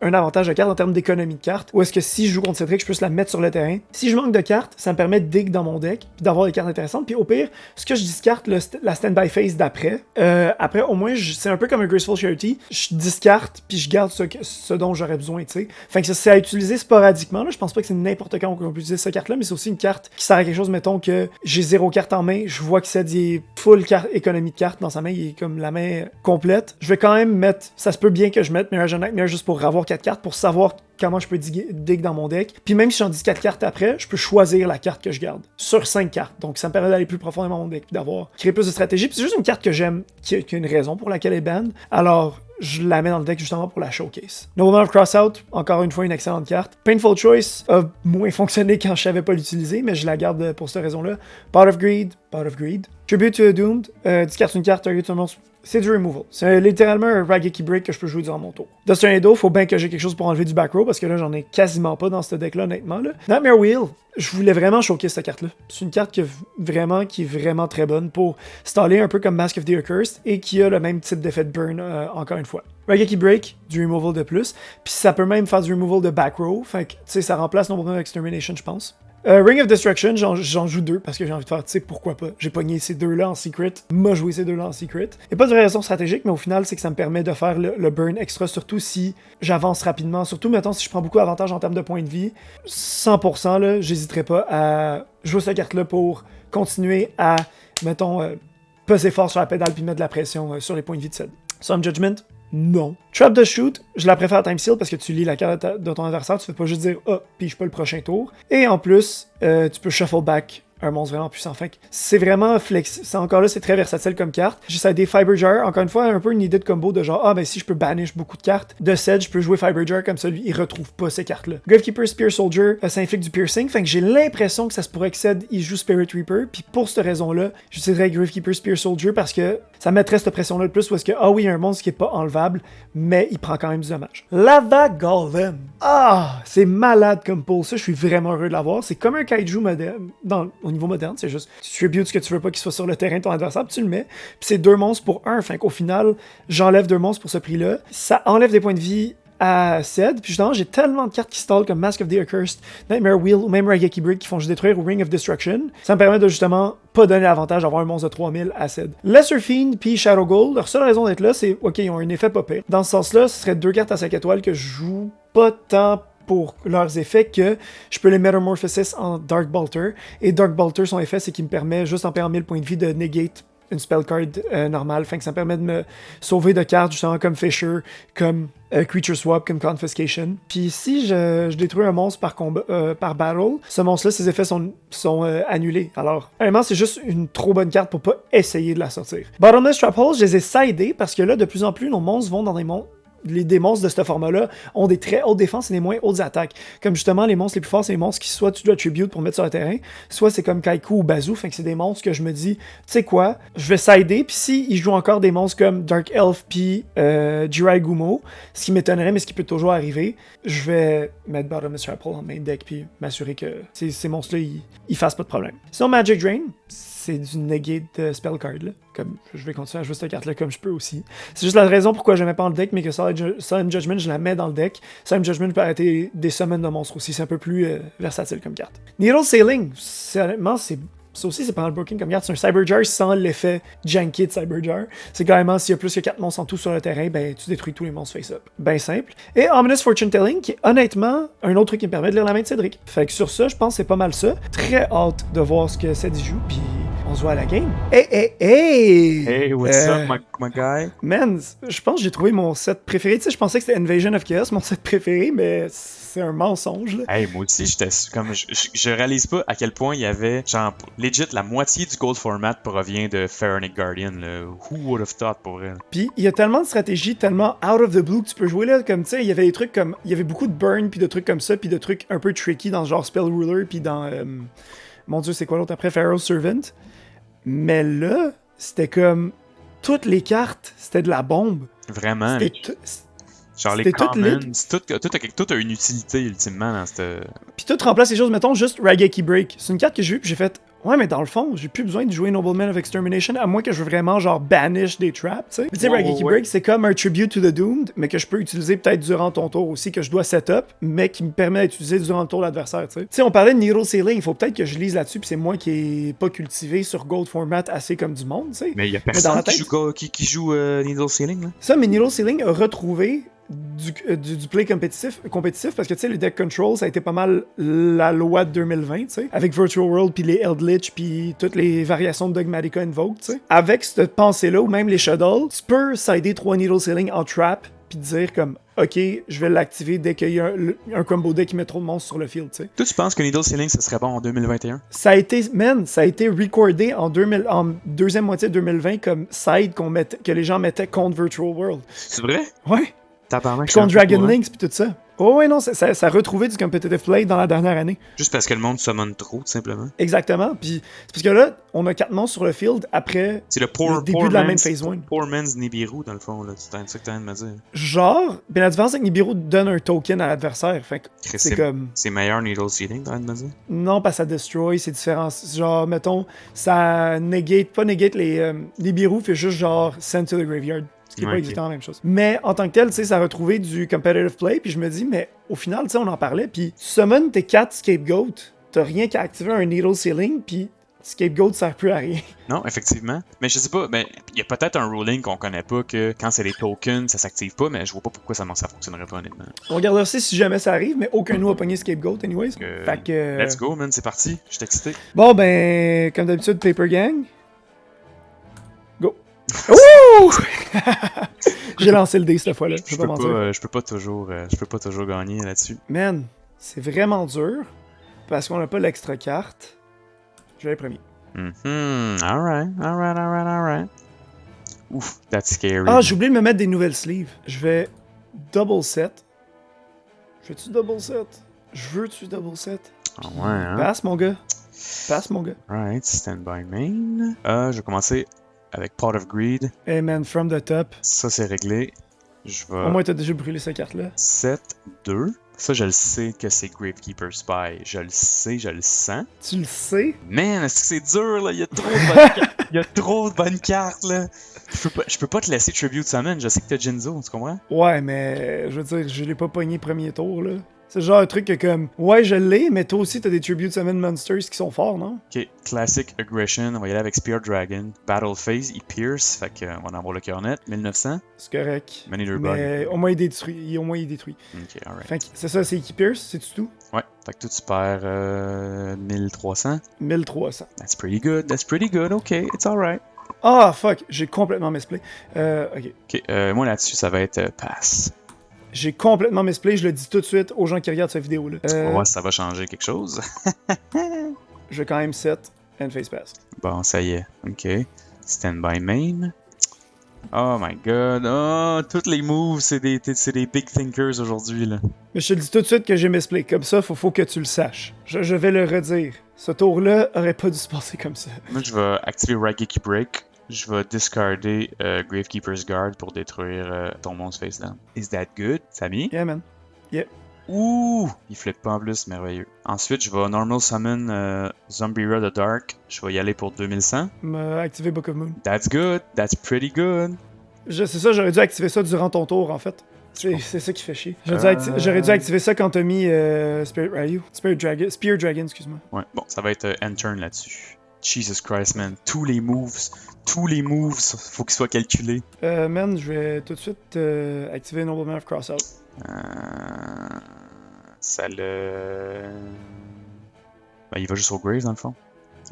un avantage de carte en termes d'économie de carte, ou est-ce que si je joue contre Cédric, je peux la mettre sur le terrain. Si je manque de cartes, ça me permet de dig dans mon deck, puis d'avoir des cartes intéressantes, puis au pire, ce que je discarte, la standby phase d'après, après au moins, c'est un peu comme un Graceful Charity, je discarte, puis je garde ce dont j'aurais besoin, tu sais. Fait que c'est à utiliser sporadiquement, là. Je pense pas que c'est n'importe quand qu'on peut utiliser cette carte-là, mais c'est aussi une carte qui sert à quelque chose, mettons que j'ai 0 carte en main, je vois que c'est des full économie de cartes dans sa main, il est comme la main complète. Je vais quand même mettre, ça se peut bien que je mette Mirage of Nightmare juste pour avoir 4 cartes, pour savoir comment je peux dig dans mon deck. Puis même si j'en dis 4 cartes après, je peux choisir la carte que je garde sur 5 cartes. Donc ça me permet d'aller plus profondément dans mon deck, d'avoir créé plus de stratégie. Puis c'est juste une carte que j'aime, qui a une raison pour laquelle elle est ban. Alors je la mets dans le deck justement pour la showcase. Nobleman of Crossout, encore une fois une excellente carte. Painful Choice a moins fonctionné quand je savais pas l'utiliser, mais je la garde pour cette raison-là. Pot of Greed. Tribute to a Doomed, discarte une carte, target un monstre c'est du removal. C'est littéralement un Raigeki Break que je peux jouer durant mon tour. Duster Tornado, faut bien que j'ai quelque chose pour enlever du back row parce que là, j'en ai quasiment pas dans ce deck-là, honnêtement. Là. Nightmare Wheel, je voulais vraiment choquer cette carte-là. C'est une carte qui est vraiment très bonne pour staller un peu comme Mask of the Accursed et qui a le même type d'effet de burn, encore une fois. Raigeki Break, du removal de plus, puis ça peut même faire du removal de back row, fait que, tu sais, ça remplace Nobleman Extermination, je pense. Ring of Destruction, j'en joue 2 parce que j'ai envie de faire, tu sais, pourquoi pas. J'ai pogné ces deux-là en secret, m'a joué ces deux-là en secret. Et pas de raison stratégique, mais au final, c'est que ça me permet de faire le burn extra, surtout si j'avance rapidement. Surtout, mettons, si je prends beaucoup d'avantages en termes de points de vie, 100%, là, j'hésiterai pas à jouer cette carte-là pour continuer à, mettons, peser fort sur la pédale puis mettre de la pression sur les points de vie de Ced. Some Judgment, non. Trap the Shoot, je la préfère à Time Seal parce que tu lis la carte de ton adversaire, tu fais pas juste dire « Ah, puis je peux le prochain tour ». Et en plus, tu peux shuffle back un monstre vraiment puissant. Fait que c'est vraiment flexible. Encore là, c'est très versatile comme carte. J'essaie des Fiber Jar. Encore une fois, un peu une idée de combo de genre, ah ben si je peux banish beaucoup de cartes de Ced, je peux jouer Fiber Jar comme ça, lui, il retrouve pas ces cartes-là. Gravekeeper Spear Soldier, ça inflige du piercing. Fait que j'ai l'impression que ça se pourrait que Ced, il joue Spirit Reaper. Puis pour cette raison-là, j'utiliserais Gravekeeper Spear Soldier parce que ça mettrait cette pression-là de plus parce que, ah oui, il y a un monstre qui est pas enlevable, mais il prend quand même du dommage. Lava Golem. Ah, c'est malade comme pull. Ça, je suis vraiment heureux de l'avoir. C'est comme un kaiju moderne, au niveau moderne, c'est juste, tu tributes ce que tu veux pas qu'il soit sur le terrain de ton adversaire, puis tu le mets. Puis c'est 2 monstres pour 1. Fait qu'au final, j'enlève 2 monstres pour ce prix-là. Ça enlève des points de vie à Ced, puis justement, j'ai tellement de cartes qui stall comme Mask of the Accursed, Nightmare Wheel ou même Raigeki Break qui font juste détruire ou Ring of Destruction. Ça me permet de justement pas donner l'avantage d'avoir un monstre de 3000 à Ced. Lesser Fiend puis Shadow Gold, leur seule raison d'être là, c'est ok, ils ont un effet pas pire. Dans ce sens-là, ce serait 2 cartes à 5 étoiles que je joue pas tant pour leurs effets que je peux les Metamorphosis en Dark Bolter. Et Dark Bolter, son effet, c'est qu'il me permet, juste en payant 1000 points de vie, de negate une spell card normale. Fait que ça me permet de me sauver de cartes, justement, comme Fisher, comme Creature Swap, comme Confiscation. Puis si je détruis un monstre par battle, ce monstre-là, ses effets sont annulés. Alors, vraiment, c'est juste une trop bonne carte pour pas essayer de la sortir. Bottomless Trap Hole, je les ai sidés parce que là, de plus en plus, nos monstres vont dans des monstres. Les monstres de ce format-là ont des très hautes défenses et des moins hautes attaques. Comme justement, les monstres les plus forts, c'est les monstres qui soit tu dois tribute pour mettre sur le terrain, soit c'est comme Kaiku ou Bazoo, fait que c'est des monstres que je me dis, tu sais quoi, je vais sider, puis si ils jouent encore des monstres comme Dark Elf puis Jirai Gumo, ce qui m'étonnerait, mais ce qui peut toujours arriver, je vais mettre Bottomless Trap Hole en main deck puis m'assurer que ces monstres-là, ils fassent pas de problème. Sinon, Magic Drain, c'est du negate de spell card, là. Comme je vais continuer à jouer cette carte-là comme je peux aussi. C'est juste la raison pourquoi je ne mets pas dans le deck, mais que Solemn Judgment, je la mets dans le deck. Solemn Judgment peut arrêter des summons de monstres aussi. C'est un peu plus versatile comme carte. Needle Sailing, honnêtement, ça aussi, c'est pas mal broken comme carte. C'est un Cyber Jar sans l'effet janky de Cyber Jar. C'est carrément, s'il y a plus que 4 monstres en tout sur le terrain, ben tu détruis tous les monstres face-up. Ben simple. Et Ominous Fortune Telling, qui est honnêtement un autre truc qui me permet de lire la main de Cédric. Fait que sur ça, je pense que c'est pas mal ça. Très hâte de voir ce que Ced joue, puis on se voit à la game. Hey, what's up, my guy? Man, je pense que j'ai trouvé mon set préféré. Tu sais, je pensais que c'était Invasion of Chaos, mon set préféré, mais c'est un mensonge, là. Hey, moi aussi, je réalise pas à quel point il y avait, genre, legit, la moitié du gold format provient de Pharaonic Guardian, là. Who would have thought, pour elle? Puis, il y a tellement de stratégies, tellement out of the blue que tu peux jouer, là, comme, tu sais, il y avait des trucs comme, il y avait beaucoup de burn, puis de trucs comme ça, puis de trucs un peu tricky dans genre Spell Ruler, puis dans, mon dieu, c'est quoi l'autre après, Pharaoh's Servant. Mais là, c'était comme, toutes les cartes, c'était de la bombe. Vraiment. Genre les commons, tout a une utilité ultimement dans cette... Puis tout remplace les choses, mettons juste Raigeki Break. C'est une carte que j'ai vue puis j'ai fait, ouais mais dans le fond, j'ai plus besoin de jouer Nobleman of Extermination à moins que je veux vraiment genre banish des traps, tu sais. Tu sais, Raigeki Break c'est comme un tribute to the Doomed, mais que je peux utiliser peut-être durant ton tour aussi, que je dois setup, mais qui me permet d'utiliser durant le tour de l'adversaire, tu sais. Tu sais, on parlait de Needle Sailing, il faut peut-être que je lise là-dessus, puis c'est moi qui est pas cultivé sur Gold Format assez comme du monde, tu sais. Mais il y a personne qui joue Needle Sailing, là. Ça, mais Needle Sailing a retrouvé du play compétitif parce que tu sais le deck control ça a été pas mal la loi de 2020 tu sais avec Virtual World puis les Eldritch puis toutes les variations de Dogmatica Invoke tu sais avec cette pensée là ou même les Shadow tu peux sider 3 Needle Sailing en trap puis dire comme ok je vais l'activer dès qu'il y a un combo deck qui met trop de monstres sur le field tu sais. Toi tu penses que Needle Sailing ça serait bon en 2021? Ça a été recordé en deuxième moitié de 2020 comme side que les gens mettaient contre Virtual World. C'est vrai? Ouais. Contre Dragon Links pis tout ça. Oh ouais, non, ça a retrouvé du competitive play dans la dernière année. Juste parce que le monde summon trop, tout simplement. Exactement. Puis c'est parce que là, on a 4 monstres sur le field après C'est le le début de la main phase 1. Poor man's Nibiru, dans le fond, là. C'est ça que t'as de me dire. Genre, ben la différence c'est que Nibiru donne un token à l'adversaire. Fait que Chris, c'est comme... C'est meilleur Needle Seeding, t'as de me dire? Non, parce que ça destroy, c'est différent. Genre, mettons, ça negate, pas negate les Nibiru, fait juste genre send to the graveyard. Ce qui est Ouais, pas ok. exactement la même chose. Mais en tant que tel, tu sais, ça a retrouvé du competitive play, puis je me dis, mais au final, tu sais, on en parlait, puis tu summon tes 4 scapegoats, t'as rien qu'à activer un needle ceiling, puis scapegoat sert plus à rien. Non, effectivement. Mais je sais pas, mais il y a peut-être un ruling qu'on connaît pas que quand c'est des tokens, ça s'active pas, mais je vois pas pourquoi ça fonctionnerait pas honnêtement. On regardera aussi si jamais ça arrive, mais aucun de nous a pogné scapegoat, anyways. Fait que... Let's go, man, c'est parti. Je suis excité. Bon, ben, comme d'habitude, Paper Gang. Go. Ouh! J'ai lancé le dé cette fois-là, je vais pas mentir. Je peux pas toujours gagner là-dessus. Man, c'est vraiment dur parce qu'on n'a pas l'extra carte. Je vais aller premier. Alright. Ouf, that's scary. Ah, j'ai oublié de me mettre des nouvelles sleeves. Je vais double set. Je veux-tu double set? Je veux-tu double set? Ah ouais, hein? Passe, mon gars. Passe, mon gars. Alright, stand by main. Je vais commencer avec Pot of Greed. Hey man, from the top. Ça, c'est réglé. Je Au vais moins, t'as déjà brûlé cette carte-là. 7-2. Ça, je le sais que c'est Gravekeeper Spy. Je le sais, je le sens. Tu le sais? Man, est-ce que c'est dur, là? Il y a trop de bonnes cartes. Il y a trop de bonnes cartes, là. Je peux pas te laisser Tribute Summon. Je sais que t'as Jinzo, tu comprends? Ouais, mais je veux dire, je l'ai pas pogné premier tour, là. C'est genre un truc que comme, ouais, je l'ai, mais toi aussi, t'as des Tribute Summon Monsters qui sont forts, non? Ok, Classic Aggression. On va y aller avec Spear Dragon. Battle Phase, il pierce. Fait qu'on va en avoir le cœur net. 1900. C'est correct. Many Bug. Mais au moins, il détruit. Au moins, il détruit. Ok, alright. Fait que c'est ça, c'est qui pierce, c'est tout? Ouais, fait que toi, tu perds 1300. 1300. That's pretty good. Ok, it's alright. Ah, fuck, j'ai complètement misplay. Ok. Ok, moi là-dessus, ça va être pass. J'ai complètement misplay, je le dis tout de suite aux gens qui regardent cette vidéo-là. On va voir si ça va changer quelque chose. Je vais quand même set and face pass. Bon, ça y est. Ok. Stand by main. Oh my god. Oh, toutes les moves, c'est des big thinkers aujourd'hui, là. Mais je te dis tout de suite que j'ai misplay. Comme ça, faut que tu le saches. Je vais le redire. Ce tour-là aurait pas dû se passer comme ça. Moi, je vais activer Raigeki Break. Je vais discarder Gravekeeper's Guard pour détruire ton monstre face down. Is that good, Samy? Yeah, man. Yeah. Ouh! Il flippe pas en plus, merveilleux. Ensuite, je vais normal summon Zombira the Dark. Je vais y aller pour 2100. M'a activé Book of Moon. That's good. That's pretty good. C'est ça, j'aurais dû activer ça durant ton tour, en fait. C'est ça qui fait chier. J'aurais dû activer ça quand t'as mis Spirit Ryu. Spear Dragon, excuse-moi. Ouais, bon, ça va être end turn là-dessus. Jesus Christ, man. Tous les moves, faut qu'ils soient calculés. Man, je vais tout de suite activer Nobleman of Crossout. Ça le... Ben, il va juste au grave, dans le fond.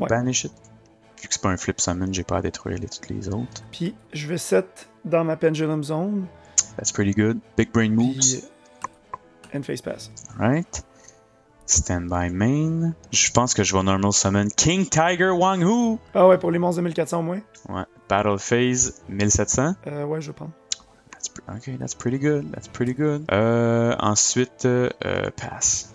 Ouais. Banish it. Vu que c'est pas un flip summon, j'ai pas à détruire toutes les autres. Puis, je vais set dans ma Pendulum Zone. That's pretty good. Big brain moves. Puis, and face pass. Alright. Stand by main. Je pense que je vais normal summon King Tiger Wang Hu. Ah ouais, pour les monstres de 1400 au moins. Ouais. Battle phase 1700. Ouais, je vais prendre. Ok, that's pretty good. Ensuite, pass.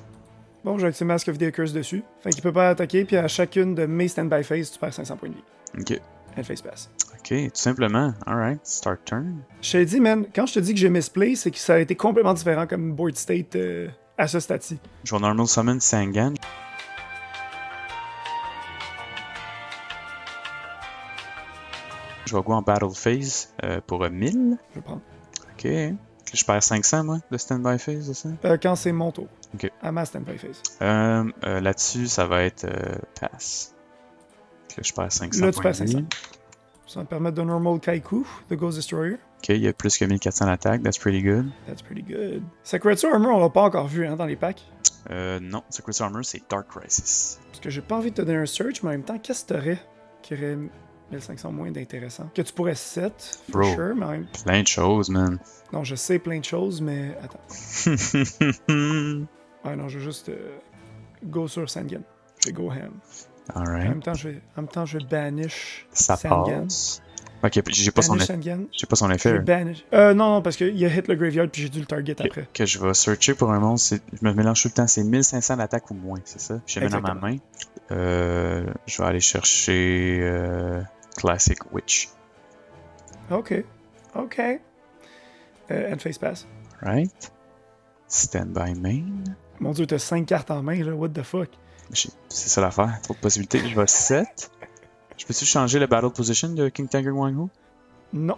Bon, j'ai activé Mask of the Curse dessus. Fait qu'il peut pas attaquer, puis à chacune de mes stand-by phase, tu perds 500 points de vie. Ok. And face pass. Ok, tout simplement. Alright, start turn. Je t'ai dit, man, quand je te dis que j'ai misplay, c'est que ça a été complètement différent comme board state à ce stade-ci. Je vais normal summon Sangan. Je vais go en battle phase pour 1000. Je vais prendre. Ok. Je perds 500, moi, de standby phase, c'est ça? Quand c'est mon tour. Ok. À ma stand-by phase. Là-dessus, ça va être pass. Là, je perds 500. Là, tu perds points de vie. 500. Ça va me permettre de normal Kaiku, de Ghost Destroyer. Ok, il y a plus que 1400 d'attaque, that's pretty good. That's pretty good. Sacred Armor, on l'a pas encore vu hein, dans les packs. Non, Secret Armor, c'est Dark Crisis. Parce que j'ai pas envie de te donner un search, mais en même temps, qu'est-ce que t'aurais qui aurait 1500 moins d'intéressant? Que tu pourrais set, for Bro. sure, mais en même... Plein de choses, man. Non, je sais plein de choses, mais attends. Ouais, non, je vais juste go sur Sangan. Je vais go ham. En Alright. même temps, je vais banish Ça Sangan. passe. Ok, j'ai pas son Banish effet. Sengen. J'ai pas son Je effet. vais banish. Non, parce qu'il a hit le graveyard puis j'ai dû le target après. Que je vais searcher pour un monstre. Je me mélange tout le temps. C'est 1500 d'attaque ou moins, c'est ça? Je le mets dans ma main. Je vais aller chercher Classic Witch. Ok. End face pass. Right. Stand by main. Mon dieu, t'as 5 cartes en main, là. What the fuck? C'est ça l'affaire. Trop de possibilités. Je vais 7. Je peux-tu changer le battle position de King Tiger Wang Hu? Non.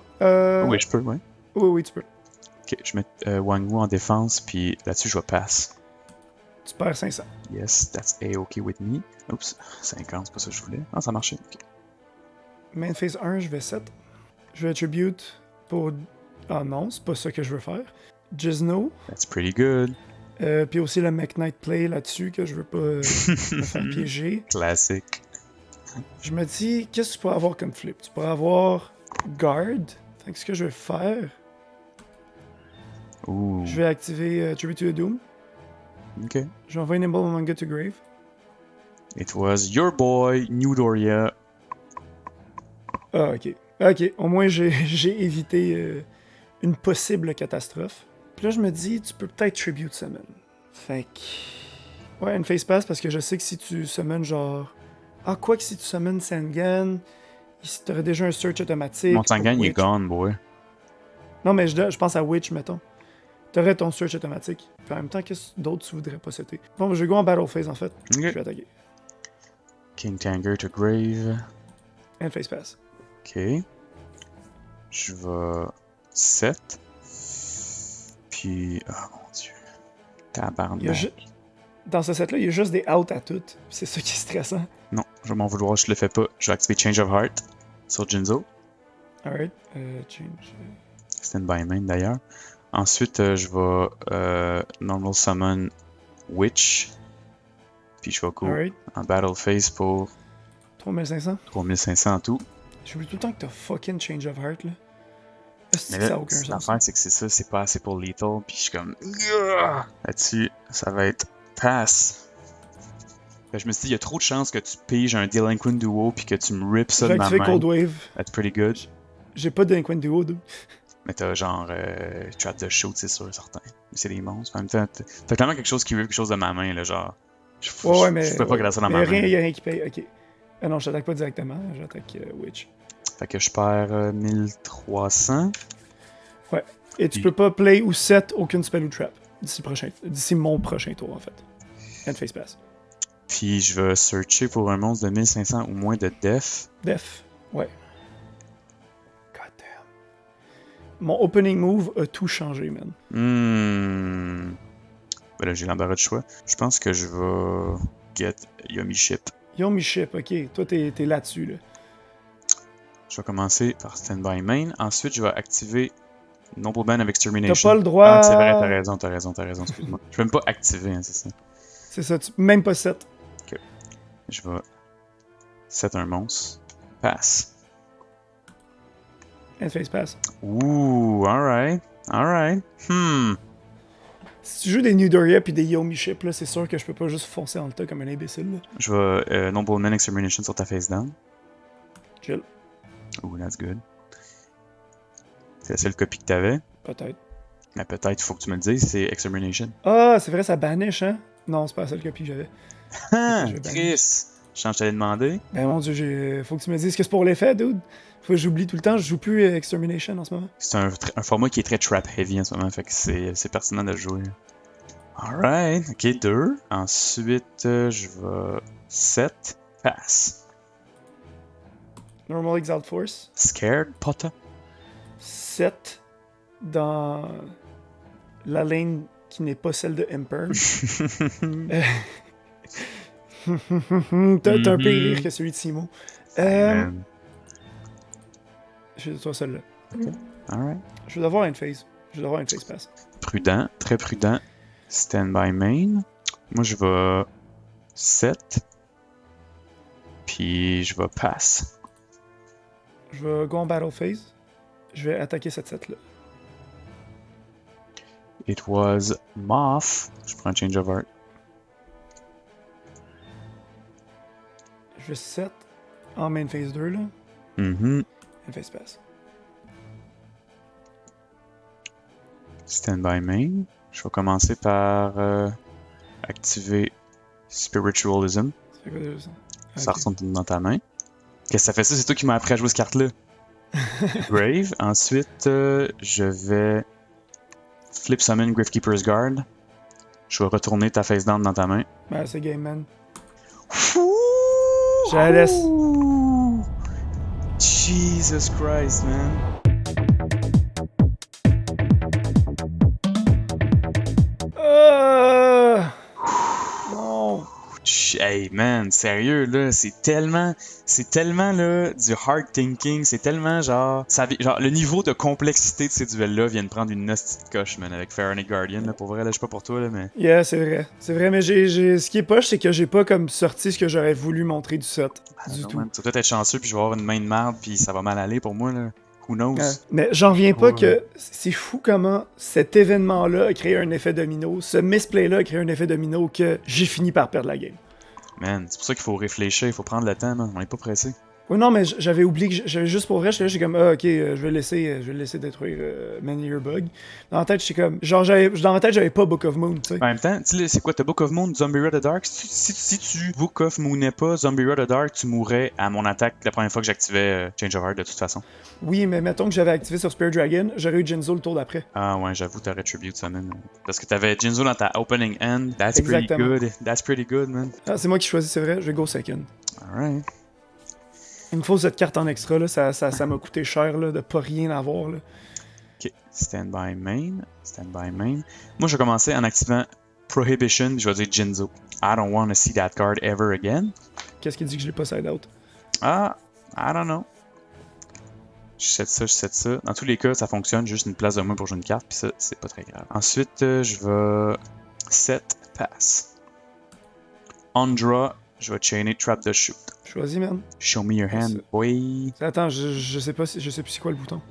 Oui, je peux, ouais. Oui, tu peux. Ok, je mets Wang Hu en défense, puis là-dessus, je vais pass. Tu perds 500. Yes, that's A-OK with me. Oups, 50, c'est pas ça que je voulais. Ah, ça a marché. Okay. Main phase 1, je vais 7. Je vais attribute pour... Ah non, c'est pas ça que je veux faire. Gizno. That's pretty good. Puis aussi le McKnight Play là-dessus, que je veux pas me faire piéger. Classique. Je me dis, qu'est-ce que tu pourrais avoir comme flip? Tu pourrais avoir Guard. Fait que ce que je vais faire, Ouh. je vais activer Tribute to the Doom. Ok. Je vais envoyer Nimble Manga to Grave. It was your boy, New Doria. Ah, ok. Ok, au moins j'ai évité une possible catastrophe. Puis là, je me dis, tu peux peut-être Tribute Summon. Fait que... Ouais, une face pass parce que je sais que si tu summon genre... Ah, quoi que si tu summon Sengan, t'aurais déjà un search automatique. Mon Sangan, il est Witch. gone, boy. Non, mais je pense à Witch, mettons. T'aurais ton search automatique. Puis en même temps, qu'est-ce d'autre tu voudrais posséder? Bon, je vais go en battle phase en fait. Ok. Je vais attaquer. King Tanger to Grave. And face pass. Ok. Je vais 7. Puis... Oh mon dieu. Tabarnak. Dans ce set-là, il y a juste des outs à toutes. C'est ça qui est stressant. Non, je vais m'en vouloir, je le fais pas. Je vais activer Change of Heart sur Jinzo. Alright. Change. Stand by main d'ailleurs. Ensuite, je vais Normal Summon Witch. Puis je vais go Alright. en Battle Phase pour 3500. 3500 en tout. J'oublie tout le temps que t'as fucking Change of Heart là. Est-ce Mais que ça là, a aucun sens? l'affaire, c'est que c'est ça, c'est pas assez pour Lethal. Puis je suis comme. Là-dessus, ça va être Pass. Fait que je me suis dit, il y a trop de chances que tu piges un Delinquent Duo puis que tu me rips ça J'ai de ma activé main. Cold Wave. That's pretty good. J'ai pas de Delinquent Duo, dude. Mais t'as genre Trap the Shoot, c'est sûr, certain. Mais c'est des monstres. En même temps, t'as clairement quelque chose qui rip quelque chose de ma main, là, genre. Ouais, mais. Je peux pas garder ça dans mais ma main. y a rien qui paye. Ok. Ah non, je t'attaque pas directement. J'attaque Witch. Fait que je perds 1300. Ouais. Et tu Puis- peux pas play ou set aucune spell ou trap. D'ici mon prochain tour, en fait. End face pass. Puis je vais searcher pour un monstre de 1500 ou moins de def. Def. Ouais. God damn. Mon opening move a tout changé, man. Ben là, j'ai l'embarras de choix. Je pense que je vais get Yomi Ship. Yo, mi ship, ok. Toi, t'es là-dessus, là. Je vais commencer par Standby Main. Ensuite, je vais activer Nobleman of T'as Extermination. pas le droit. Ah, c'est vrai, t'as raison, excuse-moi. Je peux même pas activer, hein, c'est ça. C'est ça, même pas set. Je vais set un monstre. Pass. End face pass. Ouh, alright. Si tu joues des New Doria puis des Yomi Ship, là, c'est sûr que je peux pas juste foncer dans le tas comme un imbécile, là. Je vais Nobleman Extermination sur ta face down. Chill. Ouh, that's good. C'est la seule copie que t'avais. Peut-être. Mais peut-être, faut que tu me le dises, c'est Extermination. Ah, c'est vrai, ça banish, hein? Non, c'est pas la seule copie que j'avais. Ah, je vais Chris! Je t'allais demander. Ben mon dieu, faut que tu me dises que c'est pour l'effet, dude. Faut que j'oublie tout le temps, je joue plus Extermination en ce moment. C'est un format qui est très trap heavy en ce moment, fait que c'est pertinent de le jouer. Alright, ok, 2. Ensuite, je vais 7. Pass. Normal Exalt Force. Scared, Potter. 7 dans la lane qui n'est pas celle de Emperor. T'as un peu rire que celui de Simo. Man. Je vais toi celle-là. Alright. Je vais devoir une phase. Je vais devoir une phase pass. Prudent, très prudent. Stand by main. Moi, je vais 7. Puis, je vais pass. Je vais go en battle phase. Je vais attaquer cette set-là. It was Moth. Je prends un Change of Heart. Je vais set en main phase 2 là. Mhm. Elle fait space. Stand by main. Je vais commencer par activer Spiritualism. C'est quoi déjà ça? Ça Ok. retourne dans ta main. Qu'est-ce que ça fait ça? C'est toi qui m'as appris à jouer cette carte-là. Grave. Ensuite, je vais flip summon Gravekeeper's Guard. Je vais retourner ta face down dans ta main. Ben, c'est game, man. Je la laisse. Jesus Christ, man. Non. Hey man, sérieux là, c'est tellement là du hard thinking, c'est tellement genre, genre le niveau de complexité de ces duels-là vient de prendre une nasty coche, man, avec Pharaonic Guardian, là, pour vrai, là, je sais pas pour toi, là, mais... Yeah, c'est vrai, mais ce qui est poche, c'est que j'ai pas comme sorti ce que j'aurais voulu montrer du set, du non, tout. man, tu vas peut-être être chanceux, puis je vais avoir une main de merde, puis ça va mal aller pour moi, là. Who knows? Ouais. Mais j'en reviens pas Ouais. que c'est fou comment cet événement-là a créé un effet domino, ce misplay-là a créé un effet domino que j'ai fini par perdre la game. Man, c'est pour ça qu'il faut réfléchir, il faut prendre le temps, man, on est pas pressé. Oui, non, mais j'avais oublié que j'avais juste pour vrai, j'étais comme, ok, je vais le laisser détruire Many Year Bug. Dans ma tête, j'étais comme, genre, dans ma tête, j'avais pas Book of Moon, tu sais. En même temps, tu sais, c'est quoi, t'as Book of Moon, Zombie Red the Dark? Si tu Book of Moonais pas Zombie Red the Dark, tu mourrais à mon attaque la première fois que j'activais Change of Heart de toute façon. Oui, mais mettons que j'avais activé sur Spirit Dragon, j'aurais eu Jinzo le tour d'après. Ah ouais, j'avoue, t'aurais Tribute Summon. Parce que t'avais Jinzo dans ta opening end. That's Exactement. pretty good. That's pretty good, man. Ah, c'est moi qui choisis, c'est vrai, je vais go second. Alright. Il me faut cette carte en extra, là, ça m'a coûté cher, là, de pas rien avoir, là. Ok, stand by main. Stand by main. Moi, je vais commencer en activant Prohibition, puis je vais dire Jinzo. I don't want to see that card ever again. Qu'est-ce qui dit que je l'ai pas side out? Ah, I don't know. Je set ça. Dans tous les cas, ça fonctionne, juste une place de moins pour jouer une carte, puis ça, c'est pas très grave. Ensuite, je vais set pass. On draw, je vais chainer Trap the Shoot. Choisis, man. Show me your hand, boy. Attends, je sais pas, je sais plus c'est quoi le bouton.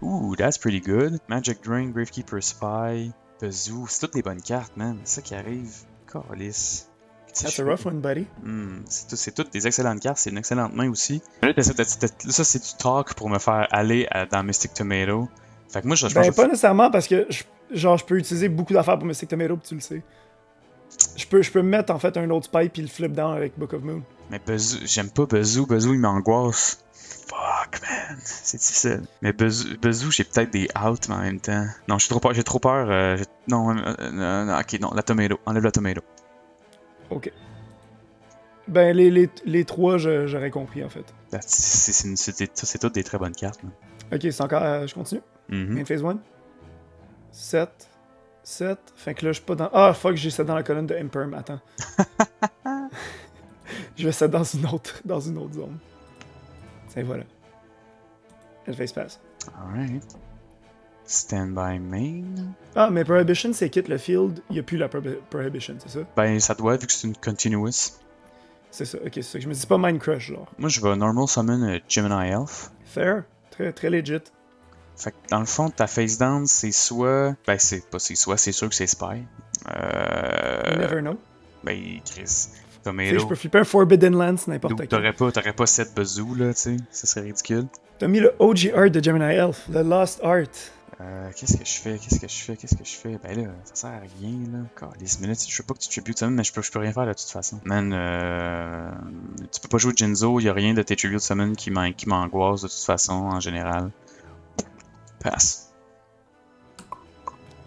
Ooh, that's pretty good. Magic Drain, Gravekeeper Spy, Bazoo. C'est toutes des bonnes cartes, man. C'est ça qui arrive. Calice. That's a rough one, buddy. C'est toutes des excellentes cartes. C'est une excellente main aussi. Là, ça, c'est du talk pour me faire aller dans Mystic Tomato. Fait que moi, je Ben, pense pas nécessairement parce que, je peux utiliser beaucoup d'affaires pour Mystic Tomato, pis tu le sais. Je peux me mettre en fait un autre spy puis le flip down avec Book of Moon. Mais Bazoo, j'aime pas Bazoo. Bazoo, il m'angoisse. Fuck, man. C'est difficile. Mais Bazoo, j'ai peut-être des outs, mais en même temps. Non, j'ai trop peur. Non, ok, non, la tomato. Enlève la tomato. Ok. Ben, les trois, j'aurais compris en fait. C'est toutes des très bonnes cartes, man. Ok, c'est encore. Je continue. Main phase 1. 7. Fait que là, je suis pas dans. Ah, fuck, j'ai ça dans la colonne de Imperm. Attends. Je vais ça dans une autre zone. Et voilà. Elle face pass. Alright. Stand by main. Ah, mais Prohibition, c'est quitte le field. Il n'y a plus la Prohibition, c'est ça? Ben, ça doit, vu que c'est une continuous. C'est ça, ok, c'est ça. Je me dis pas Mind Crush, genre. Moi, je vais normal summon Gemini Elf. Fair. Très, très legit. Fait que dans le fond, ta face down, c'est soit. Ben, c'est pas c'est soit, c'est sûr que c'est Spy. You never know. Ben, Chris. Tu sais, Tomato. je peux flipper un Forbidden Lance n'importe quand. T'aurais pas 7 Bazoo, là, tu sais. Ça serait ridicule. T'as mis le OG art de Gemini Elf, le Lost Art. Qu'est-ce que je fais? Ben là, ça sert à rien, là. Calisse, mais là, je veux pas que tu tributes summon, mais je peux rien faire de toute façon. Man, tu peux pas jouer Jinzo, y a rien de tes tribute summon qui m'angoisse de toute façon, en général. Pass.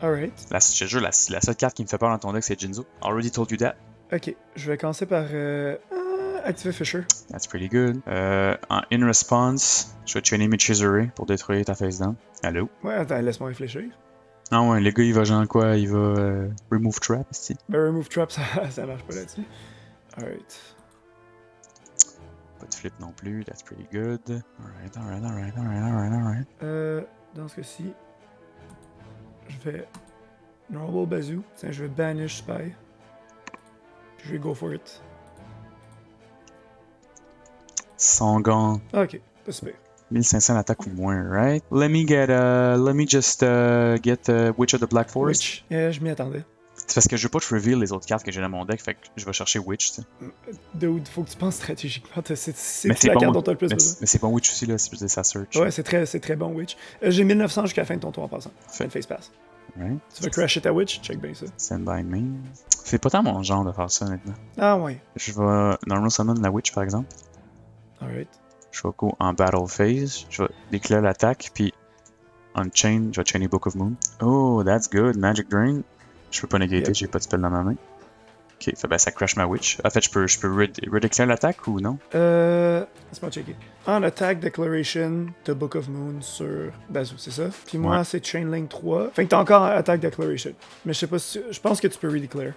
Alright. Je te jure, la seule carte qui me fait peur dans ton deck, c'est Jinzo. Already told you that. Ok, je vais commencer par activer Fisher. That's pretty good. In response, je vais chainer Michizurai pour détruire ta face down. Allô? Ouais, attends, laisse-moi réfléchir. Ah ouais, le gars, il va genre quoi? Il va remove trap, ici. Ben, Remove Trap, ça marche pas là-dessus. Alright. Pas de flip non plus, that's pretty good. Alright. Dans ce cas-ci, je vais Normal Bazoo. Tiens, je vais Banish Spy. Puis je vais go for it. Songon. Ok, pas super. 1500 attaques ou moins, right? Let me just get Witch of the Black Forest. Witch. Yeah, je m'y attendais. C'est parce que je veux pas te reveal les autres cartes que j'ai dans mon deck, fait que je vais chercher Witch, tu sais. Dude, faut que tu penses stratégiquement. C'est Mais la carte bon, dont t'as le plus mais, besoin. mais c'est bon Witch aussi, là, si je dis ça search. Ouais, c'est très bon, Witch. J'ai 1900 jusqu'à la fin de ton tour en passant. Fin de face pass. Right. Tu vas crasher ta Witch? Check bien ça. Stand by me. C'est pas tant mon genre de faire ça, honnêtement. Ah ouais. Je vais normal summon la Witch, par exemple. Alright. Je vais go en battle phase. Je vais déclarer l'attaque, puis unchain, je vais chainer Book of Moon. Oh, that's good. Magic Drain. Je peux pas négater, Yep. j'ai pas de spell dans ma main. Ok, fait, ben, ça crash ma Witch. En fait, je peux redéclarer l'attaque ou non? Laisse-moi checker. En attack declaration, t'as Book of Moon sur Bazoo, c'est ça? Puis moi, Ouais. c'est Chainlink 3. Fait que t'as encore attack declaration. Mais je sais pas si. Je pense que tu peux redeclare.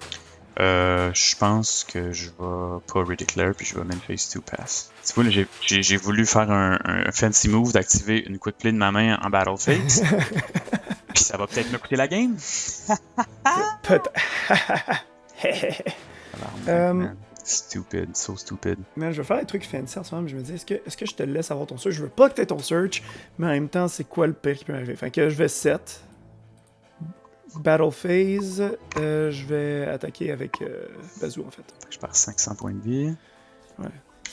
Je pense que je vais pas redeclare, puis je vais mettre phase 2 pass. Tu vois, là, j'ai voulu faire un fancy move d'activer une quick play de ma main en battle phase. Puis ça va peut-être me coûter la game. Peut-être. Man, stupid, so stupid. Mais je vais faire des trucs fancy en ce moment. Je me dis, est-ce que je te laisse avoir ton search? Je veux pas que t'aies ton search, mais en même temps, c'est quoi le pire qui peut m'arriver? Fait que je vais 7. Battle phase, je vais attaquer avec Bazoo en fait. Je perds 500 points de vie.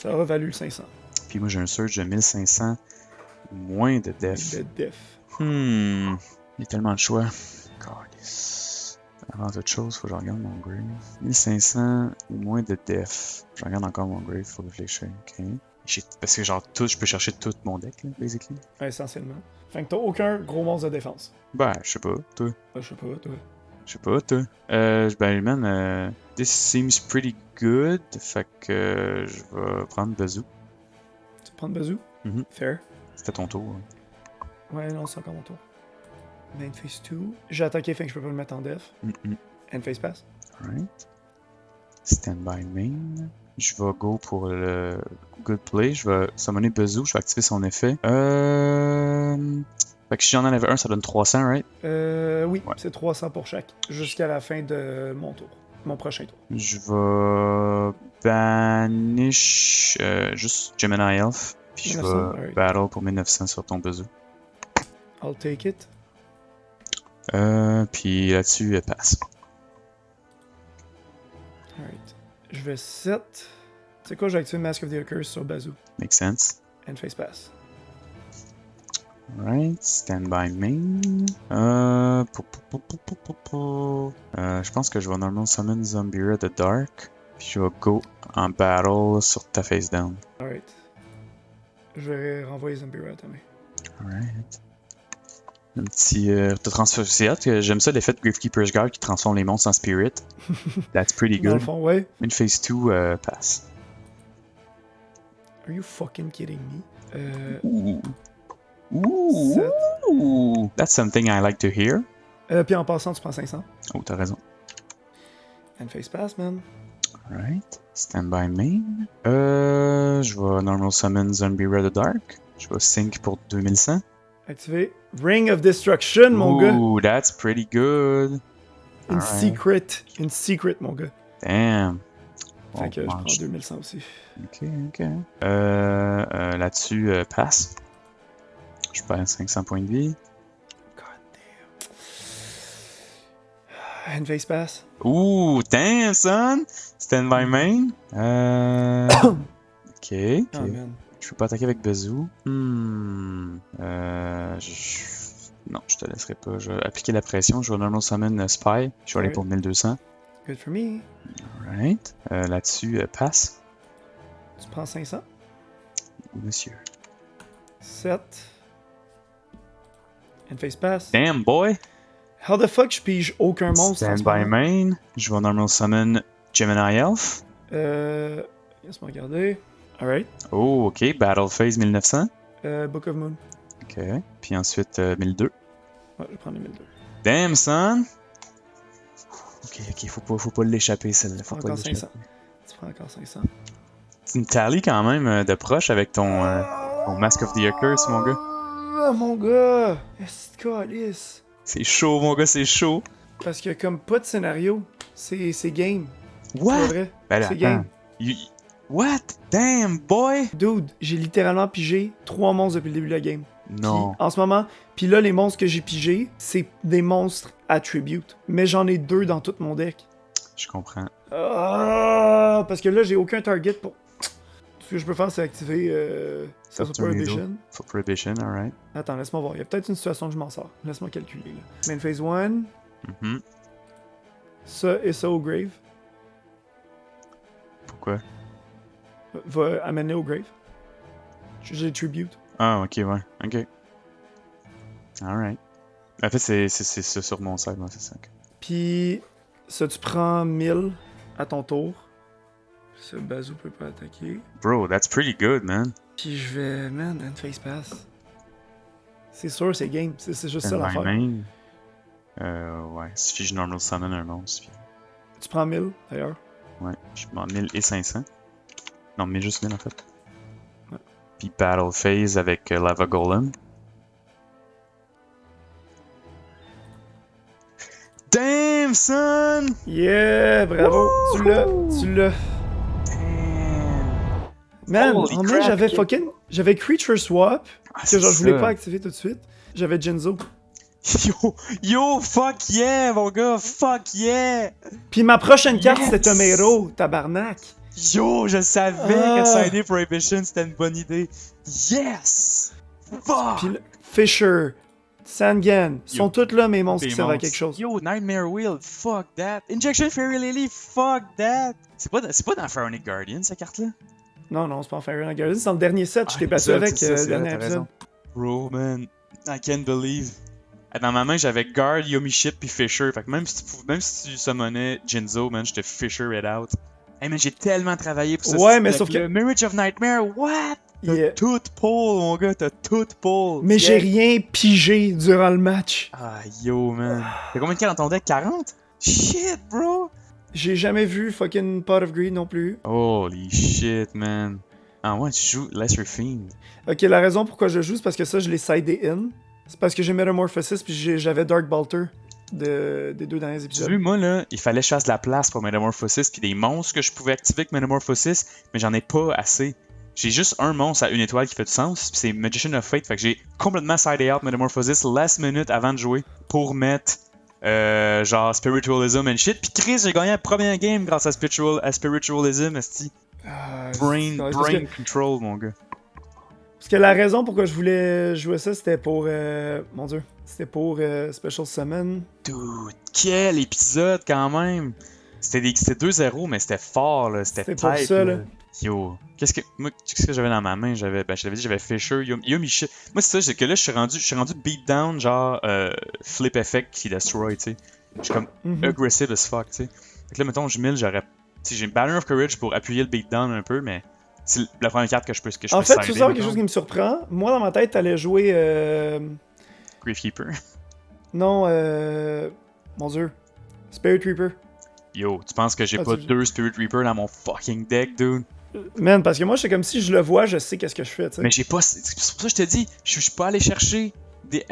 Ça aura valu le 500 Puis moi j'ai un surge de 1500 moins de def. de def. Il y a tellement de choix. Calice. Avant toute chose, faut que je regarde mon grave. 1500 ou moins de def. Je regarde encore mon grave, faut réfléchir. Ok. Parce que genre tout, je peux chercher tout mon deck là, basically. Essentiellement. Fait que t'as aucun gros monstre de défense. Ben, je sais pas, toi. Je sais pas, toi. Je sais pas, toi. Ben, man, this seems pretty good. Fait que je vais prendre Bazoo. Tu prends Bazoo? Mhm. Fair. C'était ton tour. Hein. Ouais, non, c'est encore mon tour. Main phase 2. J'ai attaqué, fait que je peux pas le mettre en def. End phase pass. Alright. Stand by main. Je vais go pour le good play. Je vais summoner Bazoo. Je vais activer son effet. Fait que si j'en enlève un, ça donne 300, right? Oui, Ouais. c'est 300 pour chaque. Jusqu'à la fin de mon tour. Mon prochain tour. Je vais banish juste Gemini Elf. Puis je 1900, vais alright. battle pour 1900 sur ton Bazoo. I'll take it. Puis là-dessus, passe. Alright. Je vais 7. Tu sais quoi, j'ai activé Mask of the Occurs sur Bazoo. Makes sense. End phase pass. Alright, stand by main. Je pense que je vais normalement summon Zombie the Dark. Puis je vais go en battle sur ta face down. Alright. Je vais renvoyer Zombie à ta main. Alright. Un petit transfert. C'est hot que j'aime ça l'effet de Gravekeeper's Guard qui transforme les monstres en spirit. That's pretty Dans le good. fond, ouais. Une phase 2 passe. Are you fucking kidding me? Ooh. Ooh. That's something I like to hear. Puis en passant, tu prends 500. Oh, t'as raison. End phase pass, man. Alright. Stand by main. Je vais normal summon Zombie the Dark. Je vais sync pour 2100. Activer Ring of Destruction, mon gars. Ooh, that's pretty good. Une Alright. secret, mon gars. Damn. Fait que je prends mange. 2100 aussi. Ok. Là-dessus, passe. Je perds 500 points de vie. God damn. End phase pass. Ooh, damn, son! Stand by main. Ok. Oh man. Je peux pas attaquer avec Bazoo. Non, je te laisserai pas. Je vais appliquer la pression. Je vais normal summon Spy. Je vais aller Ouais. pour 1200. Good for me. Alright. Là-dessus, passe. Tu prends 500. Monsieur. 7. End phase pass. Damn, boy! How the fuck je pige aucun monstre en Stand ce by moment? main. Je vais normal summon Gemini Elf. Laisse-moi regarder. Alright. Oh, ok. Battle Phase 1900. Book of Moon. Ok. Puis ensuite 1002. Ouais, je vais prendre les 1002. Damn, son! Ok, faut pas l'échapper, celle-là. Faut pas Encore l'échapper. 500. Tu prends encore 500. Tu me tallies quand même de proche avec ton Mask of the Occurs, mon gars. Ah, mon gars! Est-ce que calice? C'est chaud, mon gars, c'est chaud. Parce que comme pas de scénario, c'est game. What? C'est vrai. Ben là, C'est game. attends. What? Damn, boy! Dude, j'ai littéralement pigé 3 monstres depuis le début de la game. Non. En ce moment, puis là, les monstres que j'ai pigés, c'est des monstres attribute. Mais j'en ai 2 dans tout mon deck. Je comprends. Parce que là, j'ai aucun target pour... Ce que je peux faire, c'est activer Social Prohibition. For Prohibition, alright. Attends, laisse-moi voir. Il y a peut-être une situation que je m'en sors. Laisse-moi calculer. Là. Main phase 1. Ça et ça au grave. Pourquoi? Va amener au grave. J'ai tribute. Ah, ok, ouais. Ok. Alright. En fait, c'est ça sur mon side, moi, c'est ça. Puis, ça, tu prends 1000 à ton tour. Ce bazou peut pas attaquer. Bro, that's pretty good, man. Puis je vais, man, end face pass. C'est sûr, c'est game. C'est juste ça And my l'affaire. main. Ouais. Suffit que je normal summon un monstre. Puis... Tu prends 1000 d'ailleurs. Ouais. Je prends 1000 et 500. Non, mais juste 1000 en fait. Ouais. Puis Battle Phase avec Lava Golem. Damn, son! Yeah, bravo. Tu l'as. Damn. Man, Holy en vrai, crap, j'avais Creature Swap, Ah, que genre je voulais ça. pas activer tout de suite. J'avais Jinzo. Yo, fuck yeah, mon gars, fuck yeah! Puis ma prochaine carte, Yes! c'était Tomato, tabarnak. Yo, je savais Ah. que signer Prohibition c'était une bonne idée. Yes! Fuck! Puis Fisher, Sangan, sont toutes là mes monstres Des qui servent à monstres. quelque chose. Yo, Nightmare Wheel, fuck that. Injection Fairy Lily, fuck that. C'est pas dans Pharaonic Guardian, cette carte-là? Non, non, c'est pas en Fire and Garden, c'est dans le dernier set, je t'ai battu ça, avec c'est ça, le c'est vrai, dernier t'as épisode. raison. Bro, man, I can't believe. Dans ma main, j'avais Guard, Yomi Ship puis Fisher. Fait que même si tu summonais Jinzo, man, je te Fisher it out. Hey, man, j'ai tellement travaillé pour ça. Ouais, mais sauf que- Mirage of Nightmare, what? T'as Yeah. tout pull, mon gars, t'as tout pull. Mais Yeah. j'ai rien pigé durant le match. Ah, yo, man. T'as combien de cartes dans ton deck? 40? Shit, bro! J'ai jamais vu fucking Pot of Greed non plus. Holy shit, man. Ah ouais, tu joues Lesser Fiend. Ok, la raison pourquoi je joue, c'est parce que ça, je l'ai sidé in. C'est parce que j'ai Metamorphosis puis j'avais Dark Bolter des 2 derniers Tu épisodes. vois, moi, là, il fallait que je fasse de la place pour Metamorphosis puis des monstres que je pouvais activer avec Metamorphosis, mais j'en ai pas assez. J'ai juste un monstre à 1 étoile qui fait du sens, puis c'est Magician of Fate, fait que j'ai complètement sidé out Metamorphosis last minute avant de jouer pour mettre genre Spiritualism and shit. Puis Chris, j'ai gagné la première game grâce à Spiritualism, esti. Brain parce control, mon gars. Parce que la raison pourquoi je voulais jouer ça, c'était pour... mon dieu. C'était pour Special Summon. Dude, quel épisode quand même! C'était 2-0, mais c'était fort, là. C'était C'était pour tight, ça, là. Yo, qu'est-ce que j'avais dans ma main? Je l'avais dit, j'avais Fisher, Yomi Shit. Moi, c'est ça, c'est que là, je suis rendu beatdown, genre flip effect qui destroy, tu sais. Je suis comme aggressive as fuck, tu sais. Fait que là, mettons, je mille, j'aurais. Tu sais, j'ai Banner of Courage pour appuyer le beatdown un peu, mais c'est la première carte que je peux En fait, tu sider, sais quelque mettons. chose qui me surprend. Moi, dans ma tête, t'allais jouer... Gravekeeper. Non, mon dieu. Spirit Reaper. Yo, tu penses que j'ai Ah, pas tu- 2 Spirit Reaper dans mon fucking deck, dude? Man, parce que moi, c'est comme si je le vois, je sais qu'est-ce que je fais, tu sais. Mais j'ai pas. C'est pour ça que je te dis, je suis pas allé chercher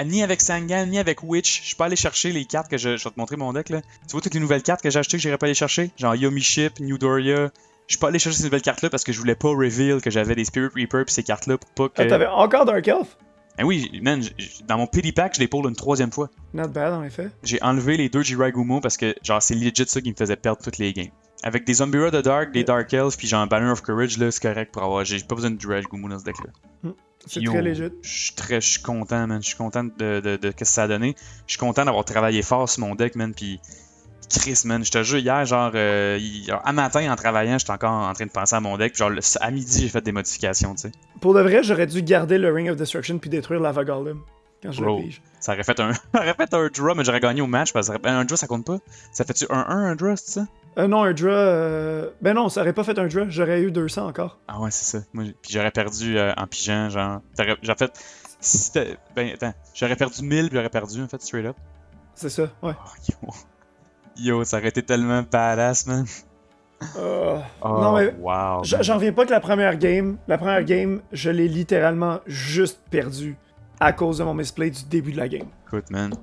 ni avec Sangan, ni avec Witch. Je suis pas allé chercher les cartes que je vais te montrer mon deck là. Tu vois toutes les nouvelles cartes que j'ai achetées que j'irais pas aller chercher? Genre Yomi Ship, New Doria. Je suis pas allé chercher ces nouvelles cartes là parce que je voulais pas reveal que j'avais des Spirit Reaper pis ces cartes là pour pas que. Ah, t'avais encore Dark Elf? Ben oui, man, dans mon pity pack, je les pull une 3e fois. Not bad, en effet. J'ai enlevé les 2 Jiragumo parce que genre c'est legit ça qui me faisait perdre toutes les games. Avec des Zombira de Dark, des Dark Elves, puis genre Banner of Courage, là, c'est correct pour avoir. J'ai pas besoin de Jiragumo dans ce deck-là. C'est Yo, très léger. Je suis content, man. Je suis content de ce que ça a donné. Je suis content d'avoir travaillé fort sur mon deck, man. Puis Chris, man, je te jure, hier, genre, à matin, en travaillant, j'étais encore en train de penser à mon deck. Puis genre, à midi, j'ai fait des modifications, tu sais. Pour de vrai, j'aurais dû garder le Ring of Destruction puis détruire Lava Golem quand je Bro. le pige. Ça aurait fait un, draw, mais j'aurais gagné au match. Parce que un draw, ça compte pas. Ça fait-tu 1-1, un draw, c'est ça? Non, un draw... Ben non, ça aurait pas fait un draw, j'aurais eu 200 encore. Ah ouais, c'est ça. Moi, puis j'aurais perdu en pigeant, genre. J'aurais fait. Ben, attends. J'aurais perdu 1000, puis j'aurais perdu, en fait, straight up. C'est ça, ouais. Oh, yo, ça aurait été tellement badass, man. Oh, Non, mais wow. j'en reviens pas que la première game, je l'ai littéralement juste perdu à cause de mon misplay du début de la game. Écoute, man.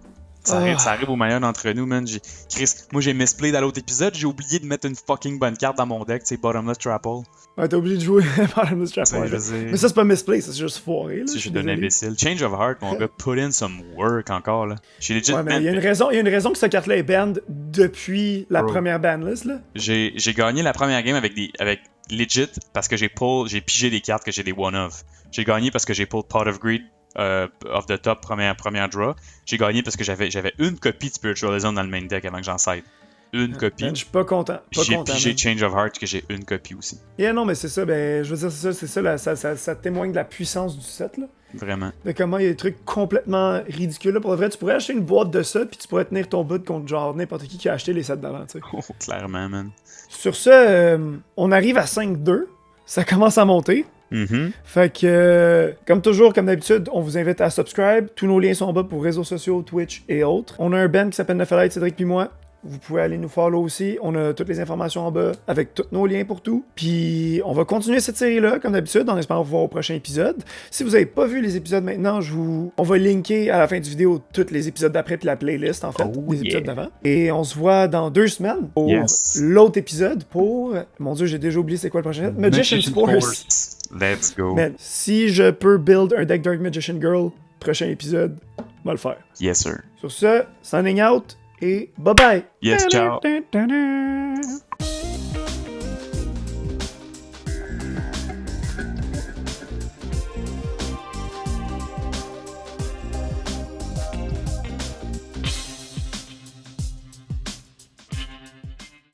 Ça arrive au meilleur d'entre nous, man. Chris, moi j'ai misplay dans l'autre épisode, j'ai oublié de mettre une fucking bonne carte dans mon deck, c'est Bottomless Trapple. Ouais, t'as oublié de jouer Bottomless Trapple. Mais ça, c'est pas misplay, ça, c'est juste foiré. Je suis d'un imbécile. Change of Heart, mon gars, put in some work encore, là. J'ai legit. Ouais, mais il y a une raison que cette carte-là est banned depuis la première banlist, là. J'ai gagné la première game avec legit parce que j'ai pigé des cartes que j'ai des one-of. J'ai gagné parce que j'ai pulled Pot of Greed off the top, première draw. J'ai gagné parce que j'avais une copie de Spiritualism dans le main deck avant que j'en side. Une copie. Ben, je suis pas content. J'ai pigé Change of Heart que j'ai une copie aussi. Yeah, non, mais c'est ça, ben, je veux dire, c'est ça, là, ça témoigne de la puissance du set, là. Vraiment. De comment il y a des trucs complètement ridicules, là. Pour le vrai, tu pourrais acheter une boîte de ça, puis tu pourrais tenir ton bout contre genre n'importe qui a acheté les sets d'avant, tu sais. Oh, clairement, man. Sur ce, on arrive à 5-2. Ça commence à monter. Fait que, comme toujours, comme d'habitude, on vous invite à subscribe. Tous nos liens sont en bas pour réseaux sociaux, Twitch et autres. On a un band qui s'appelle Nephalite, Cédric puis moi. Vous pouvez aller nous follow aussi. On a toutes les informations en bas avec tous nos liens pour tout. Puis on va continuer cette série-là, comme d'habitude, en espérant vous voir au prochain épisode. Si vous n'avez pas vu les épisodes maintenant, on va linker à la fin du vidéo tous les épisodes d'après puis la playlist, en fait, des épisodes d'avant. Et on se voit dans 2 semaines pour l'autre épisode pour... Mon Dieu, j'ai déjà oublié c'est quoi le prochain. Magician's Force. Let's go. Man, si je peux build un deck Dark Magician Girl, prochain épisode, on va le faire. Yes, sir. Sur ce, signing out. Et bye bye! Yes, ciao!